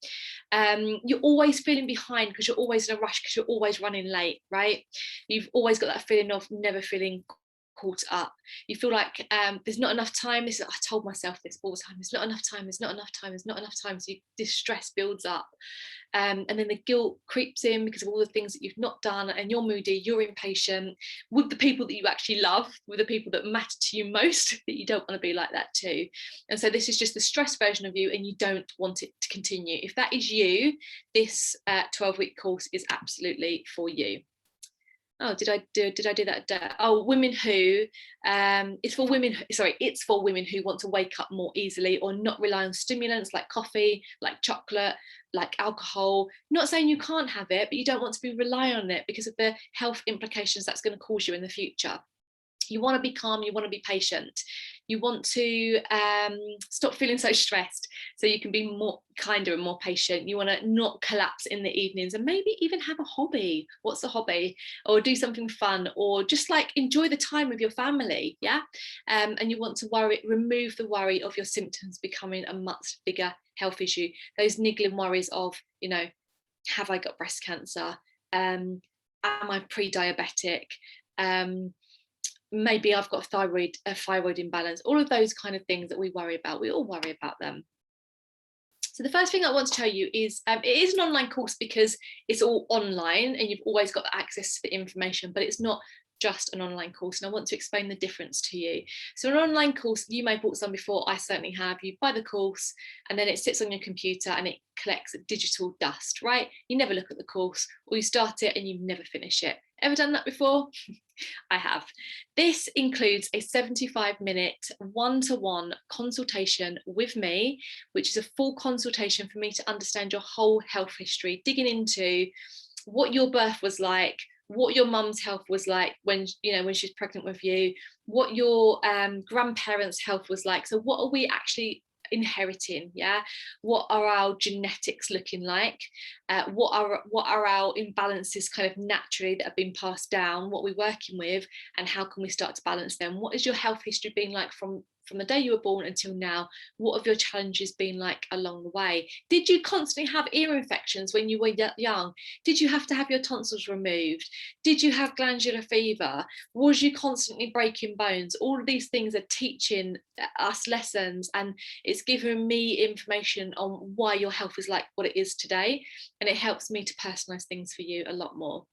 You're always feeling behind because you're always in a rush because you're always running late, right? You've always got that feeling of never feeling caught up. You feel like there's not enough time. I told myself this all the time. There's not enough time. There's not enough time. There's not enough time. So this stress builds up. And then the guilt creeps in because of all the things that you've not done, and you're moody, you're impatient with the people that you actually love, with the people that matter to you most, that you don't want to be like that too. And so this is just the stress version of you, and you don't want it to continue. If that is you, this 12-week course is absolutely for you. Oh, did I do that? Oh, women who, it's for women who want to wake up more easily or not rely on stimulants like coffee, like chocolate, like alcohol. Not saying you can't have it, but you don't want to be relying on it because of the health implications that's going to cause you in the future. You want to be calm, you want to be patient. You want to stop feeling so stressed so you can be more kinder and more patient. You want to not collapse in the evenings, and maybe even have a hobby. What's a hobby? Or do something fun, or just like enjoy the time with your family, yeah? And you want to remove the worry of your symptoms becoming a much bigger health issue. Those niggling worries of, have I got breast cancer? Am I pre-diabetic? Maybe I've got a thyroid imbalance, all of those kind of things that we worry about. We all worry about them. So the first thing I want to tell you is it is an online course because it's all online and you've always got access to the information, but it's not just an online course, and I want to explain the difference to you. So an online course, you may have bought some before, I certainly have. You buy the course and then it sits on your computer and it collects digital dust, right? You never look at the course, or you start it and you never finish it. Ever done that before? I have. This includes a 75-minute one-to-one consultation with me, which is a full consultation for me to understand your whole health history, digging into what your birth was like, what your mum's health was like when she was pregnant with you, what your grandparents' health was like. So what are we actually inheriting? Yeah, what are our genetics looking like? What are our imbalances kind of naturally that have been passed down? What we're working with, and how can we start to balance them? What is your health history been like from the day you were born until now? What have your challenges been like along the way? Did you constantly have ear infections when you were young? Did you have to have your tonsils removed? Did you have glandular fever? Was you constantly breaking bones? All of these things are teaching us lessons, and it's giving me information on why your health is like what it is today, and it helps me to personalize things for you a lot more.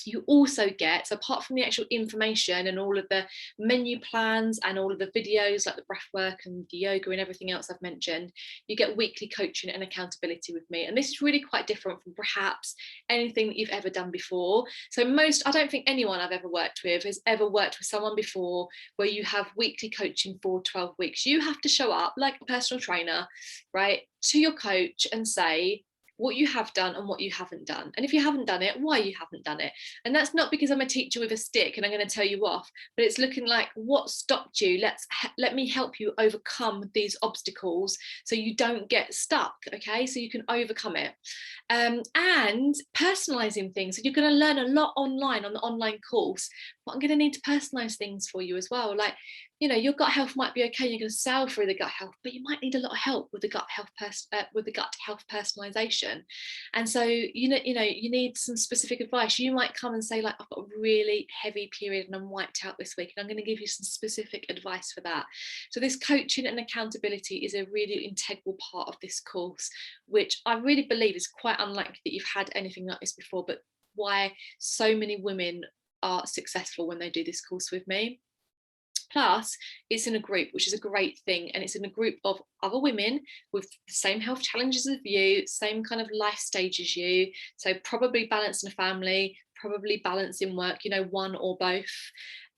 you also get, so apart from the actual information and all of the menu plans and all of the videos like the breathwork and the yoga and everything else I've mentioned, you get weekly coaching and accountability with me. And this is really quite different from perhaps anything that you've ever done before. So I don't think anyone I've ever worked with has ever worked with someone before where you have weekly coaching for 12 weeks. You have to show up like a personal trainer, right, to your coach and say what you have done and what you haven't done. And if you haven't done it, why you haven't done it. And that's not because I'm a teacher with a stick and I'm going to tell you off, but it's looking like what stopped you. Let me help you overcome these obstacles so you don't get stuck, okay? So you can overcome it. And personalizing things. So you're going to learn a lot online on the online course, but I'm going to need to personalize things for you as well. Like, you know, your gut health might be okay, you're going to sail through the gut health, but you might need a lot of help with the gut health personalization. And so you need some specific advice. You might come and say, like, I've got a really heavy period and I'm wiped out this week, and I'm going to give you some specific advice for that. So this coaching and accountability is a really integral part of this course, which I really believe is quite unlikely that you've had anything like this before, but why so many women are successful when they do this course with me. Plus, it's in a group, which is a great thing. And it's in a group of other women with the same health challenges as you, same kind of life stage as you. So probably balancing a family, probably balancing work, you know, one or both,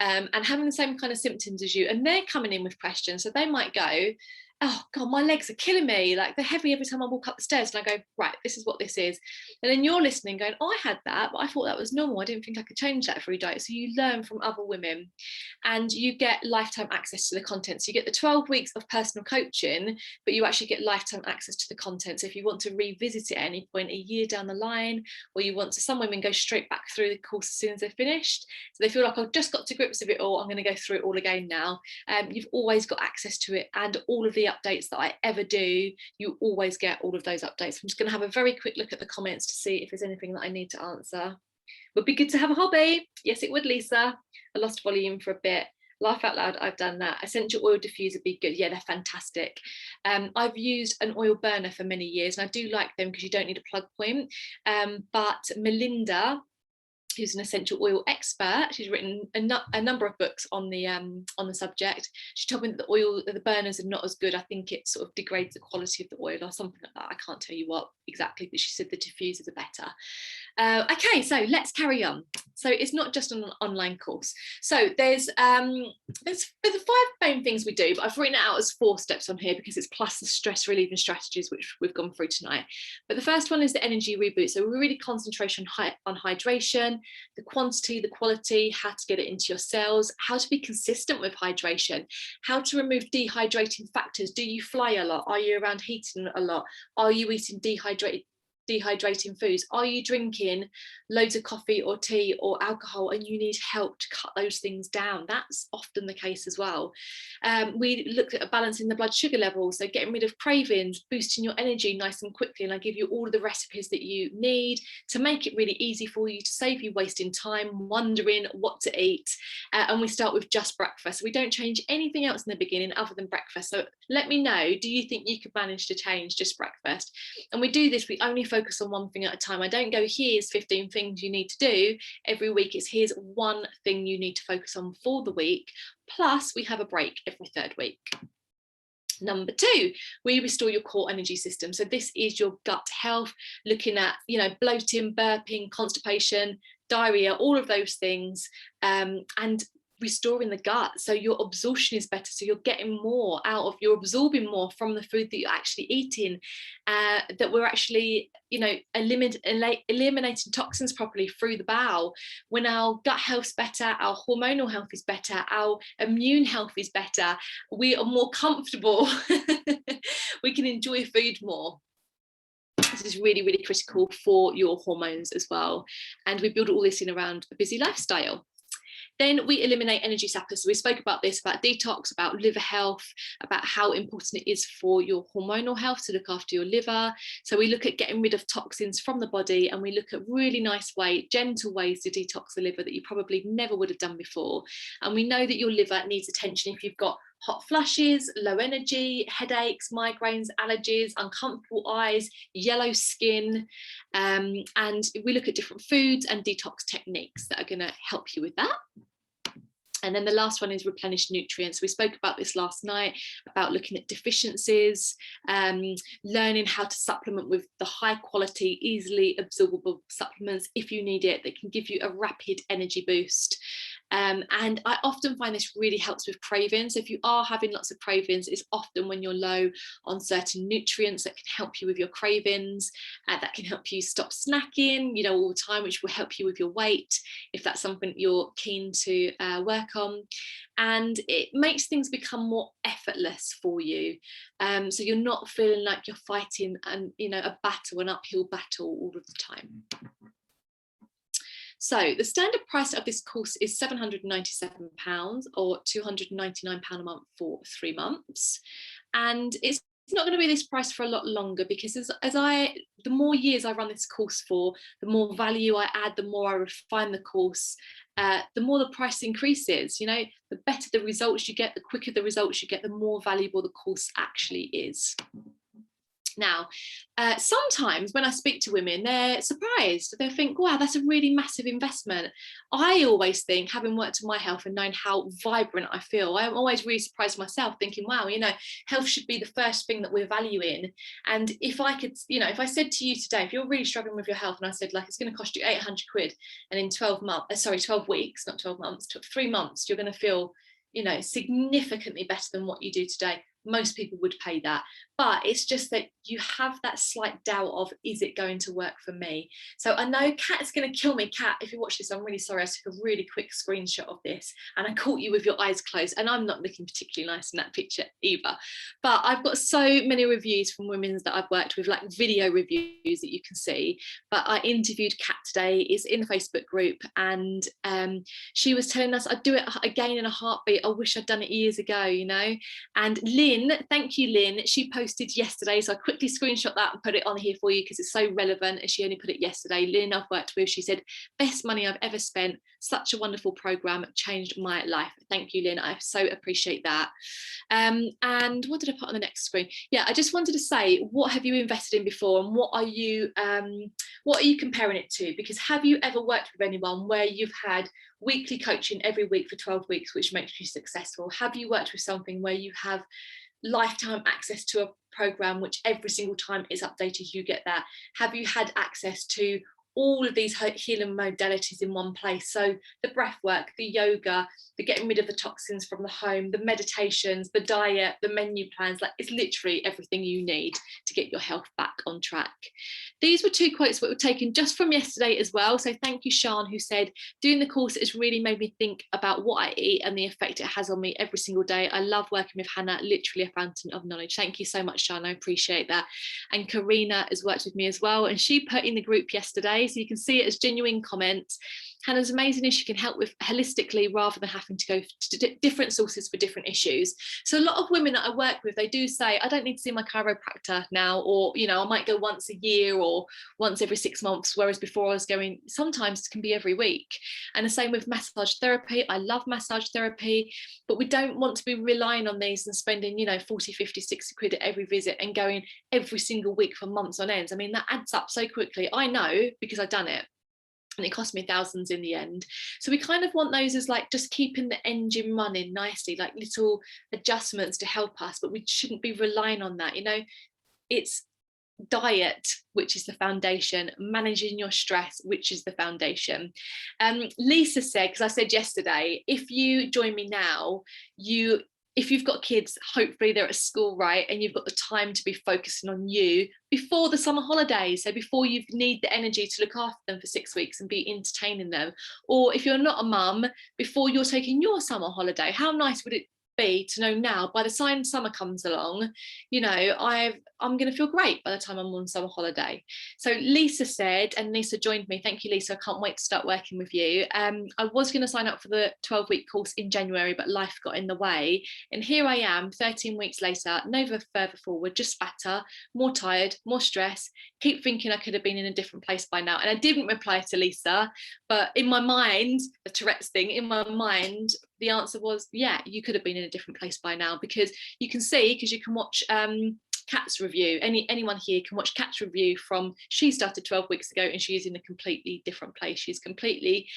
and having the same kind of symptoms as you. And they're coming in with questions. So they might go, oh God, my legs are killing me. Like, they're heavy every time I walk up the stairs. And I go, right, this is what this is. And then you're listening going, oh, I had that, but I thought that was normal. I didn't think I could change that through diet. So you learn from other women and you get lifetime access to the content. So you get the 12 weeks of personal coaching, but you actually get lifetime access to the content. So if you want to revisit it at any point a year down the line, or you want to, some women go straight back through the course as soon as they're finished. So they feel like, I've just got to grips with it all. I'm going to go through it all again now. You've always got access to it, and all of the updates that I ever do, you always get all of those updates. I'm just going to have a very quick look at the comments to see if there's anything that I need to answer. Would be good to have a hobby. Yes, it would, Lisa. I lost volume for a bit. Laugh out loud, I've done that. Essential oil diffuser would be good. Yeah, they're fantastic. I've used an oil burner for many years, and I do like them because you don't need a plug point. But Melinda, who's an essential oil expert, she's written a number of books on the subject. She told me that the burners are not as good. I think it sort of degrades the quality of the oil or something like that. I can't tell you what exactly, but she said the diffusers are better. Okay, so let's carry on. So it's not just an online course. So there's 5 main things we do, but I've written it out as 4 steps on here because it's plus the stress relieving strategies which we've gone through tonight. But the first one is the energy reboot. So we're really concentration on hydration, the quantity, the quality, how to get it into your cells, how to be consistent with hydration, how to remove dehydrating factors. Do you fly a lot? Are you around heating a lot? Are you eating dehydrating foods? Are you drinking loads of coffee or tea or alcohol and you need help to cut those things down? That's often the case as well. We looked at balancing the blood sugar levels, so getting rid of cravings, boosting your energy nice and quickly, and I give you all of the recipes that you need to make it really easy for you, to save you wasting time wondering what to eat. And we start with just breakfast. We don't change anything else in the beginning other than breakfast. So let me know, do you think you could manage to change just breakfast? And we do this, we only focus on one thing at a time. I don't go, here's 15 things you need to do every week. It's here's one thing you need to focus on for the week. Plus we have a break every 3rd week. Number 2, we restore your core energy system. So this is your gut health, looking at, you know, bloating, burping, constipation, diarrhea, all of those things, and restoring the gut, so your absorption is better, so you're getting more out of, you're absorbing more from the food that you're actually eating, that we're actually, you know, eliminating toxins properly through the bowel. When our gut health's better, our hormonal health is better, our immune health is better, we are more comfortable, we can enjoy food more. This is really, really critical for your hormones as well, and we build all this in around a busy lifestyle. Then we eliminate energy sappers. So we spoke about this, about detox, about liver health, about how important it is for your hormonal health to look after your liver. So we look at getting rid of toxins from the body, and we look at really nice gentle ways to detox the liver that you probably never would have done before. And we know that your liver needs attention if you've got hot flushes, low energy, headaches, migraines, allergies, uncomfortable eyes, yellow skin. And we look at different foods and detox techniques that are going to help you with that. And then the last one is Replenish Nutrients. We spoke about this last night, about looking at deficiencies, learning how to supplement with the high quality, easily absorbable supplements if you need it, that can give you a rapid energy boost. And I often find this really helps with cravings. So if you are having lots of cravings, it's often when you're low on certain nutrients that can help you with your cravings, that can help you stop snacking, you know, all the time, which will help you with your weight, if that's something you're keen to work on. And it makes things become more effortless for you. So you're not feeling like you're fighting a battle, an uphill battle all of the time. So the standard price of this course is £797 or £299 a month for 3 months. And it's not going to be this price for a lot longer, because the more years I run this course for, the more value I add, the more I refine the course, the more the price increases. You know, the better the results you get, the quicker the results you get, the more valuable the course actually is. Now, sometimes when I speak to women, they're surprised. They think, wow, that's a really massive investment. I always think, having worked on my health and known how vibrant I feel, I'm always really surprised myself, thinking, wow, you know, health should be the first thing that we're valuing. And if I could, you know, if I said to you today, if you're really struggling with your health, and I said, like, it's going to cost you 800 quid, and in 12 weeks, not 12 months, 3 months, you're going to feel, you know, significantly better than what you do today, most people would pay that. But it's just that you have that slight doubt of, is it going to work for me? So I know Kat's going to kill me. Kat, if you watch this, I'm really sorry. I took a really quick screenshot of this and I caught you with your eyes closed, and I'm not looking particularly nice in that picture either. But I've got so many reviews from women that I've worked with, like video reviews that you can see. But I interviewed Kat today. It's in the Facebook group, and she was telling us, I'd do it again in a heartbeat. I wish I'd done it years ago, you know. And Lynn, thank you, Lynn. She posted yesterday, so I quickly screenshot that and put it on here for you because it's so relevant, and she only put it yesterday. Lynn, I've worked with, she said, best money I've ever spent, such a wonderful program, changed my life. Thank you, Lynn, I so appreciate that. And what did I put on the next screen? Yeah, I just wanted to say, what have you invested in before, and what are you comparing it to? Because have you ever worked with anyone where you've had weekly coaching every week for 12 weeks, which makes you successful? Have you worked with something where you have lifetime access to a program which every single time is updated, you get that? Have you had access to all of these healing modalities in one place? So the breath work, the yoga, the getting rid of the toxins from the home, the meditations, the diet, the menu plans, like it's literally everything you need to get your health back on track. These were 2 quotes that were taken just from yesterday as well. So thank you, Sian, who said, doing the course has really made me think about what I eat and the effect it has on me every single day. I love working with Hannah, literally a fountain of knowledge. Thank you so much, Sian, I appreciate that. And Karina has worked with me as well, and she put in the group yesterday, so you can see it as genuine comments. Hannah's amazing as she can help with holistically rather than having to go to different sources for different issues. So a lot of women that I work with, they do say, I don't need to see my chiropractor now, or, you know, I might go once a year or once every 6 months, whereas before I was going, sometimes it can be every week. And the same with massage therapy. I love massage therapy, but we don't want to be relying on these and spending, you know, 40, 50, 60 quid at every visit and going every single week for months on end. I mean, that adds up so quickly. I know, because I've done it. And it cost me thousands in the end. So we kind of want those as like just keeping the engine running nicely, like little adjustments to help us, but we shouldn't be relying on that. You know, it's diet, which is the foundation, managing your stress, which is the foundation. Lisa said, because I said yesterday, if you join me now, if you've got kids, hopefully they're at school, right? And you've got the time to be focusing on you before the summer holidays. So before you need the energy to look after them for 6 weeks and be entertaining them. Or if you're not a mum, before you're taking your summer holiday, how nice would it be to know now, by the time summer comes along, you know, I'm going to feel great by the time I'm on summer holiday. So Lisa said, and Lisa joined me, thank you, Lisa, I can't wait to start working with you. I was going to sign up for the 12-week course in January, but life got in the way, and here I am 13 weeks later, no further forward, just fatter, more tired, more stress, keep thinking I could have been in a different place by now. And I didn't reply to Lisa, but in my mind, the Tourette's thing, in my mind, the answer was, yeah, you could have been in a different place by now, because you can see, because you can watch Kat's review. Anyone here can watch Kat's review from, she started 12 weeks ago and she's in a completely different place. She's completely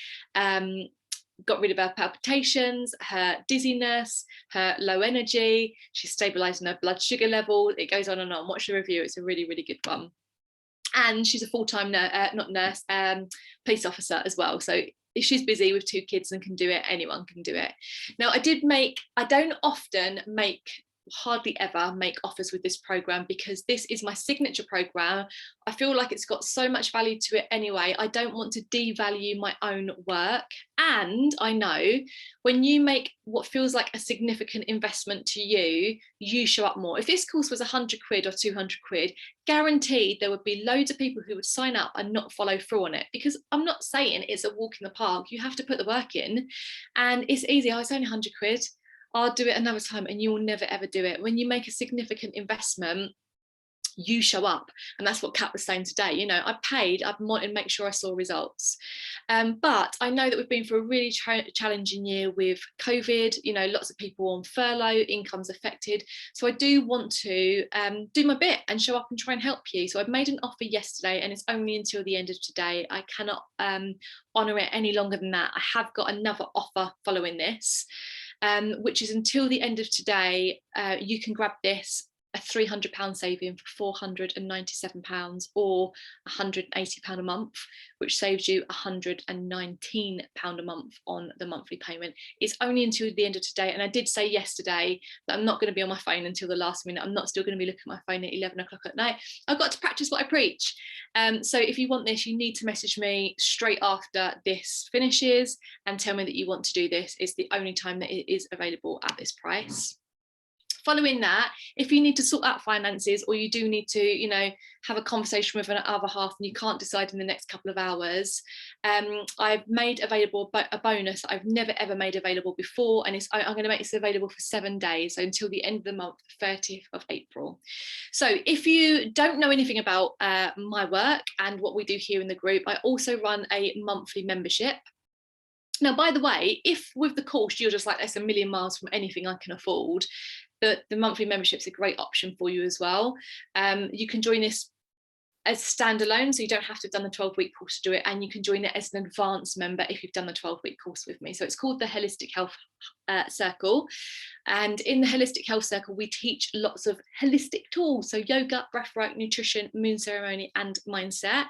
got rid of her palpitations, her dizziness, her low energy. She's stabilizing her blood sugar level. It goes on and on. Watch the review. It's a really, really good one. And she's a full-time police officer as well. So if she's busy with 2 kids and can do it, anyone can do it. Now, I don't often hardly ever make offers with this program, because this is my signature program. I feel like it's got so much value to it anyway. I don't want to devalue my own work. And I know when you make what feels like a significant investment to you, you show up more. If this course was 100 quid or 200 quid, guaranteed there would be loads of people who would sign up and not follow through on it, because I'm not saying it's a walk in the park. You have to put the work in, and it's easy. Oh, it's only 100 quid. I'll do it another time, and you will never ever do it. When you make a significant investment, you show up. And that's what Kat was saying today. You know, I wanted to make sure I saw results. But I know that we've been through a really challenging year with COVID, you know, lots of people on furlough, incomes affected. So I do want to do my bit and show up and try and help you. So I've made an offer yesterday, and it's only until the end of today. I cannot honour it any longer than that. I have got another offer following this, which is until the end of today. You can grab this, a £300 saving for £497, or £180 a month, which saves you £119 a month on the monthly payment. It's only until the end of today, and I did say yesterday that I'm not going to be on my phone until the last minute. I'm not still going to be looking at my phone at 11 o'clock at night. I've got to practice what I preach. So if you want this, you need to message me straight after this finishes and tell me that you want to do this. It's the only time that it is available at this price. Following that, if you need to sort out finances, or you do need to, you know, have a conversation with an other half and you can't decide in the next couple of hours, I've made available a bonus that I've never ever made available before, and I'm going to make this available for 7 days, so until the end of the month, the 30th of April. So if you don't know anything about my work and what we do here in the group, I also run a monthly membership. Now, by the way, if with the course you're just like, that's a million miles from anything I can afford, the monthly membership's a great option for you as well. You can join this as standalone, so you don't have to have done the 12-week course to do it, and you can join it as an advanced member if you've done the 12-week course with me. So it's called the Holistic Health Circle, and in the Holistic Health Circle we teach lots of holistic tools, so yoga, breathwork, nutrition, moon ceremony and mindset.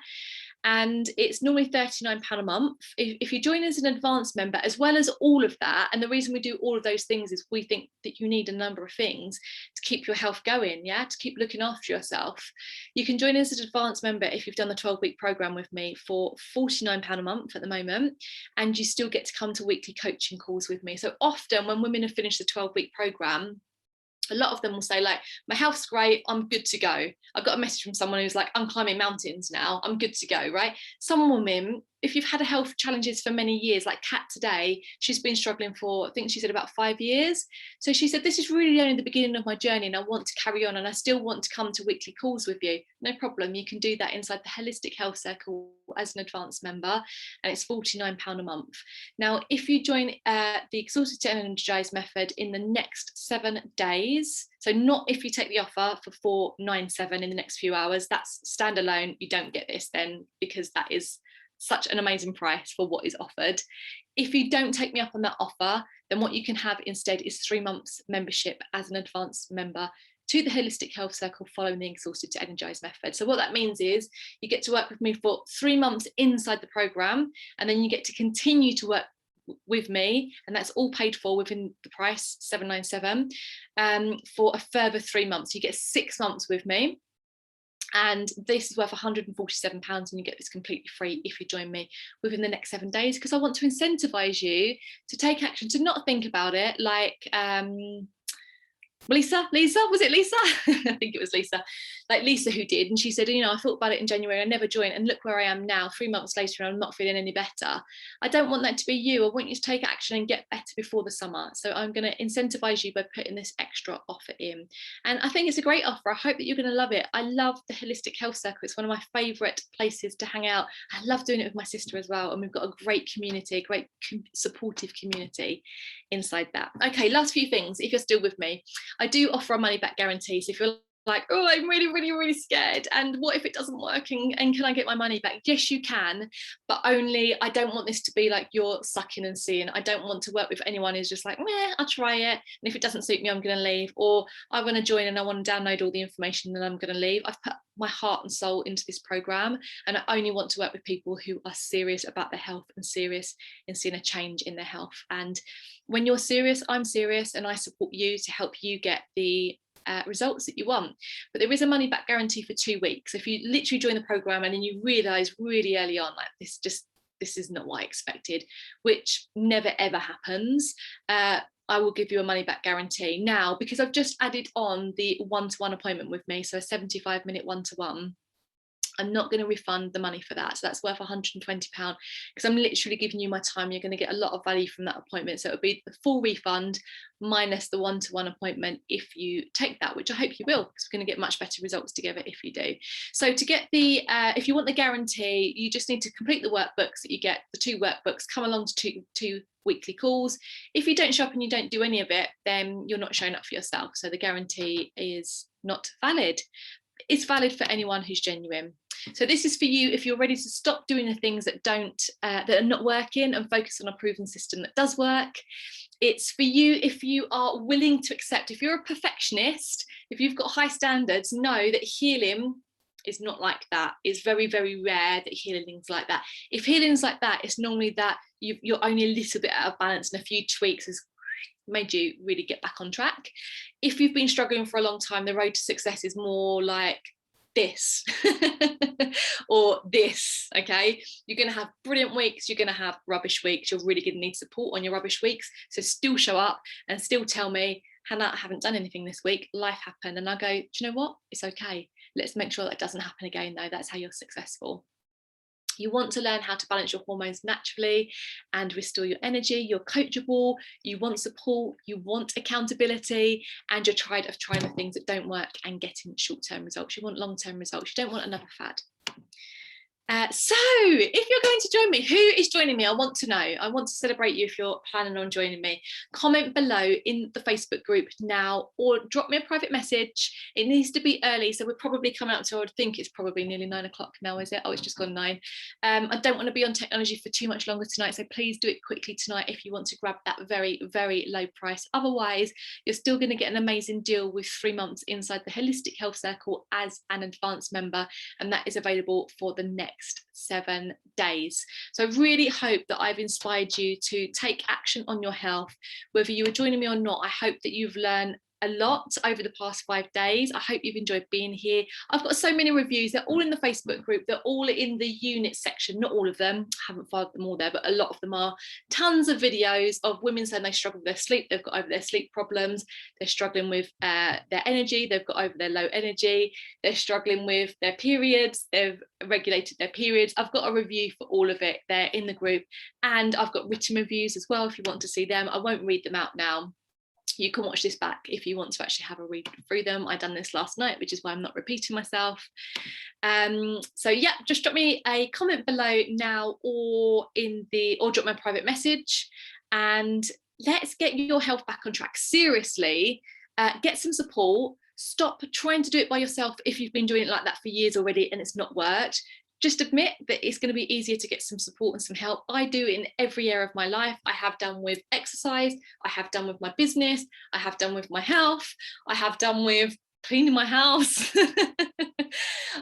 And it's normally £39 a month. If you join as an advanced member, as well as all of that, and the reason we do all of those things is we think that you need a number of things to keep your health going, to keep looking after yourself. You can join as an advanced member if you've done the 12-week program with me for £49 a month at the moment, and you still get to come to weekly coaching calls with me. So often when women have finished the 12-week program, a lot of them will say, like, my health's great, I'm good to go. I got a message from someone who's like, I'm climbing mountains now, I'm good to go, right? Some women, if you've had health challenges for many years, like Kat today, she's been struggling for, I think she said about 5 years. So she said, this is really only the beginning of my journey, and I want to carry on, and I still want to come to weekly calls with you. No problem, you can do that inside the Holistic Health Circle as an advanced member, and it's £49 a month. Now, if you join the Exhausted to Energize method in the next 7 days, so not if you take the offer for £497 in the next few hours, that's standalone, you don't get this then, because that is such an amazing price for what is offered. If you don't take me up on that offer, then what you can have instead is 3 months membership as an advanced member to the Holistic Health Circle following the Exhausted to Energize method. So what that means is you get to work with me for 3 months inside the program, and then you get to continue to work with me, and that's all paid for within the price, $797, for a further 3 months. You get 6 months with me, and this is worth £147, and you get this completely free if you join me within the next 7 days, because I want to incentivize you to take action, to not think about it like Lisa, was it Lisa? I think it was Lisa. like Lisa, who did, and she said, you know, I thought about it in January, I never joined, and look where I am now 3 months later and I'm not feeling any better. I don't want that to be you. I want you to take action and get better before the summer. So I'm going to incentivize you by putting this extra offer in, and I think it's a great offer. I hope that you're going to love it. I love the Holistic Health Circle. It's one of my favorite places to hang out. I love doing it with my sister as well, and we've got a great community, a great supportive community inside that. Okay, last few things, if you're still with me. I do offer a money back guarantee. So if you're like, oh, I'm really scared, and what if it doesn't work, and can I get my money back? Yes, you can, but only, I don't want this to be like you're sucking and seeing. I don't want to work with anyone who's just like, meh, I'll try it, and if it doesn't suit me, I'm going to leave, or I want to join and I want to download all the information and I'm going to leave. I've put my heart and soul into this program, and I only want to work with people who are serious about their health and serious in seeing a change in their health. And when you're serious, I'm serious, and I support you to help you get the results that you want. But there is a money back guarantee for 2 weeks. If you literally join the program and then you realize really early on, like, this is not what I expected, which never ever happens, I will give you a money back guarantee. Now, because I've just added on the one-to-one appointment with me, so a 75-minute one-to-one, I'm not going to refund the money for that. So that's worth £120, because I'm literally giving you my time. You're going to get a lot of value from that appointment. So it'll be the full refund minus the one-to-one appointment if you take that, which I hope you will, because we're going to get much better results together if you do. So to get the, if you want the guarantee, you just need to complete the workbooks that you get, the 2 workbooks, come along to two weekly calls. If you don't show up and you don't do any of it, then you're not showing up for yourself. So the guarantee is not valid. It's valid for anyone who's genuine. So this is for you if you're ready to stop doing the things that that are not working and focus on a proven system that does work. It's for you if you are willing to accept, if you're a perfectionist, if you've got high standards, know that healing is not like that. It's very, very rare that healing's like that. If healing's like that, it's normally that you're only a little bit out of balance, and a few tweaks has made you really get back on track. If you've been struggling for a long time, the road to success is more like this or this. Okay, you're going to have brilliant weeks, you're going to have rubbish weeks, you're really going to need support on your rubbish weeks. So still show up and still tell me, Hannah, I haven't done anything this week, life happened. And I go, do you know what, it's okay, let's make sure that doesn't happen again though. That's how you're successful. You want to learn how to balance your hormones naturally and restore your energy. You're coachable, you want support, you want accountability, and you're tired of trying the things that don't work and getting short-term results. You want long-term results. You don't want another fad. So if you're going to join me, who is joining me? I want to know. I want to celebrate you if you're planning on joining me. Comment below in the Facebook group now, or drop me a private message. It needs to be early, so we're probably coming up to, I would think it's probably nearly 9 o'clock now, is it? Oh, it's just gone 9. I don't want to be on technology for too much longer tonight, so please do it quickly tonight if you want to grab that very, very low price. Otherwise, you're still going to get an amazing deal with 3 months inside the Holistic Health Circle as an advanced member, and that is available for the next 7 days. So I really hope that I've inspired you to take action on your health. Whether you are joining me or not, I hope that you've learned a lot over the past 5 days. I hope you've enjoyed being here. I've got so many reviews. They're all in the Facebook group. They're all in the unit section. Not all of them. I haven't filed them all there, but a lot of them are. Tons of videos of women saying they struggle with their sleep. They've got over their sleep problems. They're struggling with their energy. They've got over their low energy. They're struggling with their periods. They've regulated their periods. I've got a review for all of it there in the group. And I've got written reviews as well if you want to see them. I won't read them out now. You can watch this back if you want to actually have a read through them. I done this last night, which is why I'm not repeating myself. So yeah, just drop me a comment below now, or drop my private message, and let's get your health back on track. Seriously, get some support. Stop trying to do it by yourself if you've been doing it like that for years already and it's not worked. Just admit that it's going to be easier to get some support and some help. I do in every area of my life. I have done with exercise, I have done with my business, I have done with my health, I have done with cleaning my house.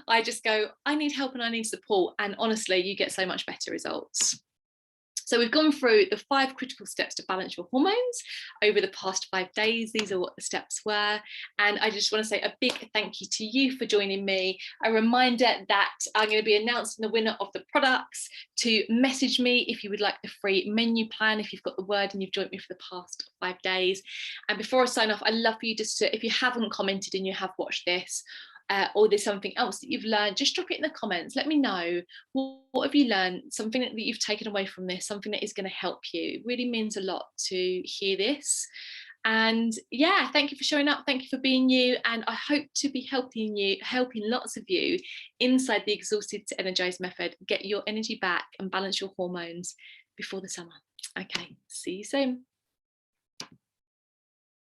I just go, I need help and I need support. And honestly, you get so much better results. So we've gone through the 5 critical steps to balance your hormones over the past 5 days. These are what the steps were. And I just want to say a big thank you to you for joining me. A reminder that I'm going to be announcing the winner of the products. To message me if you would like the free menu plan, if you've got the word and you've joined me for the past 5 days. And before I sign off, I'd love for you just to, if you haven't commented and you have watched this, or there's something else that you've learned, just drop it in the comments. Let me know, what have you learned, something that you've taken away from this, something that is going to help you. It really means a lot to hear this. And yeah, thank you for showing up, thank you for being you, and I hope to be helping lots of you inside the Exhausted to Energized method get your energy back and balance your hormones before the summer. Okay, see you soon.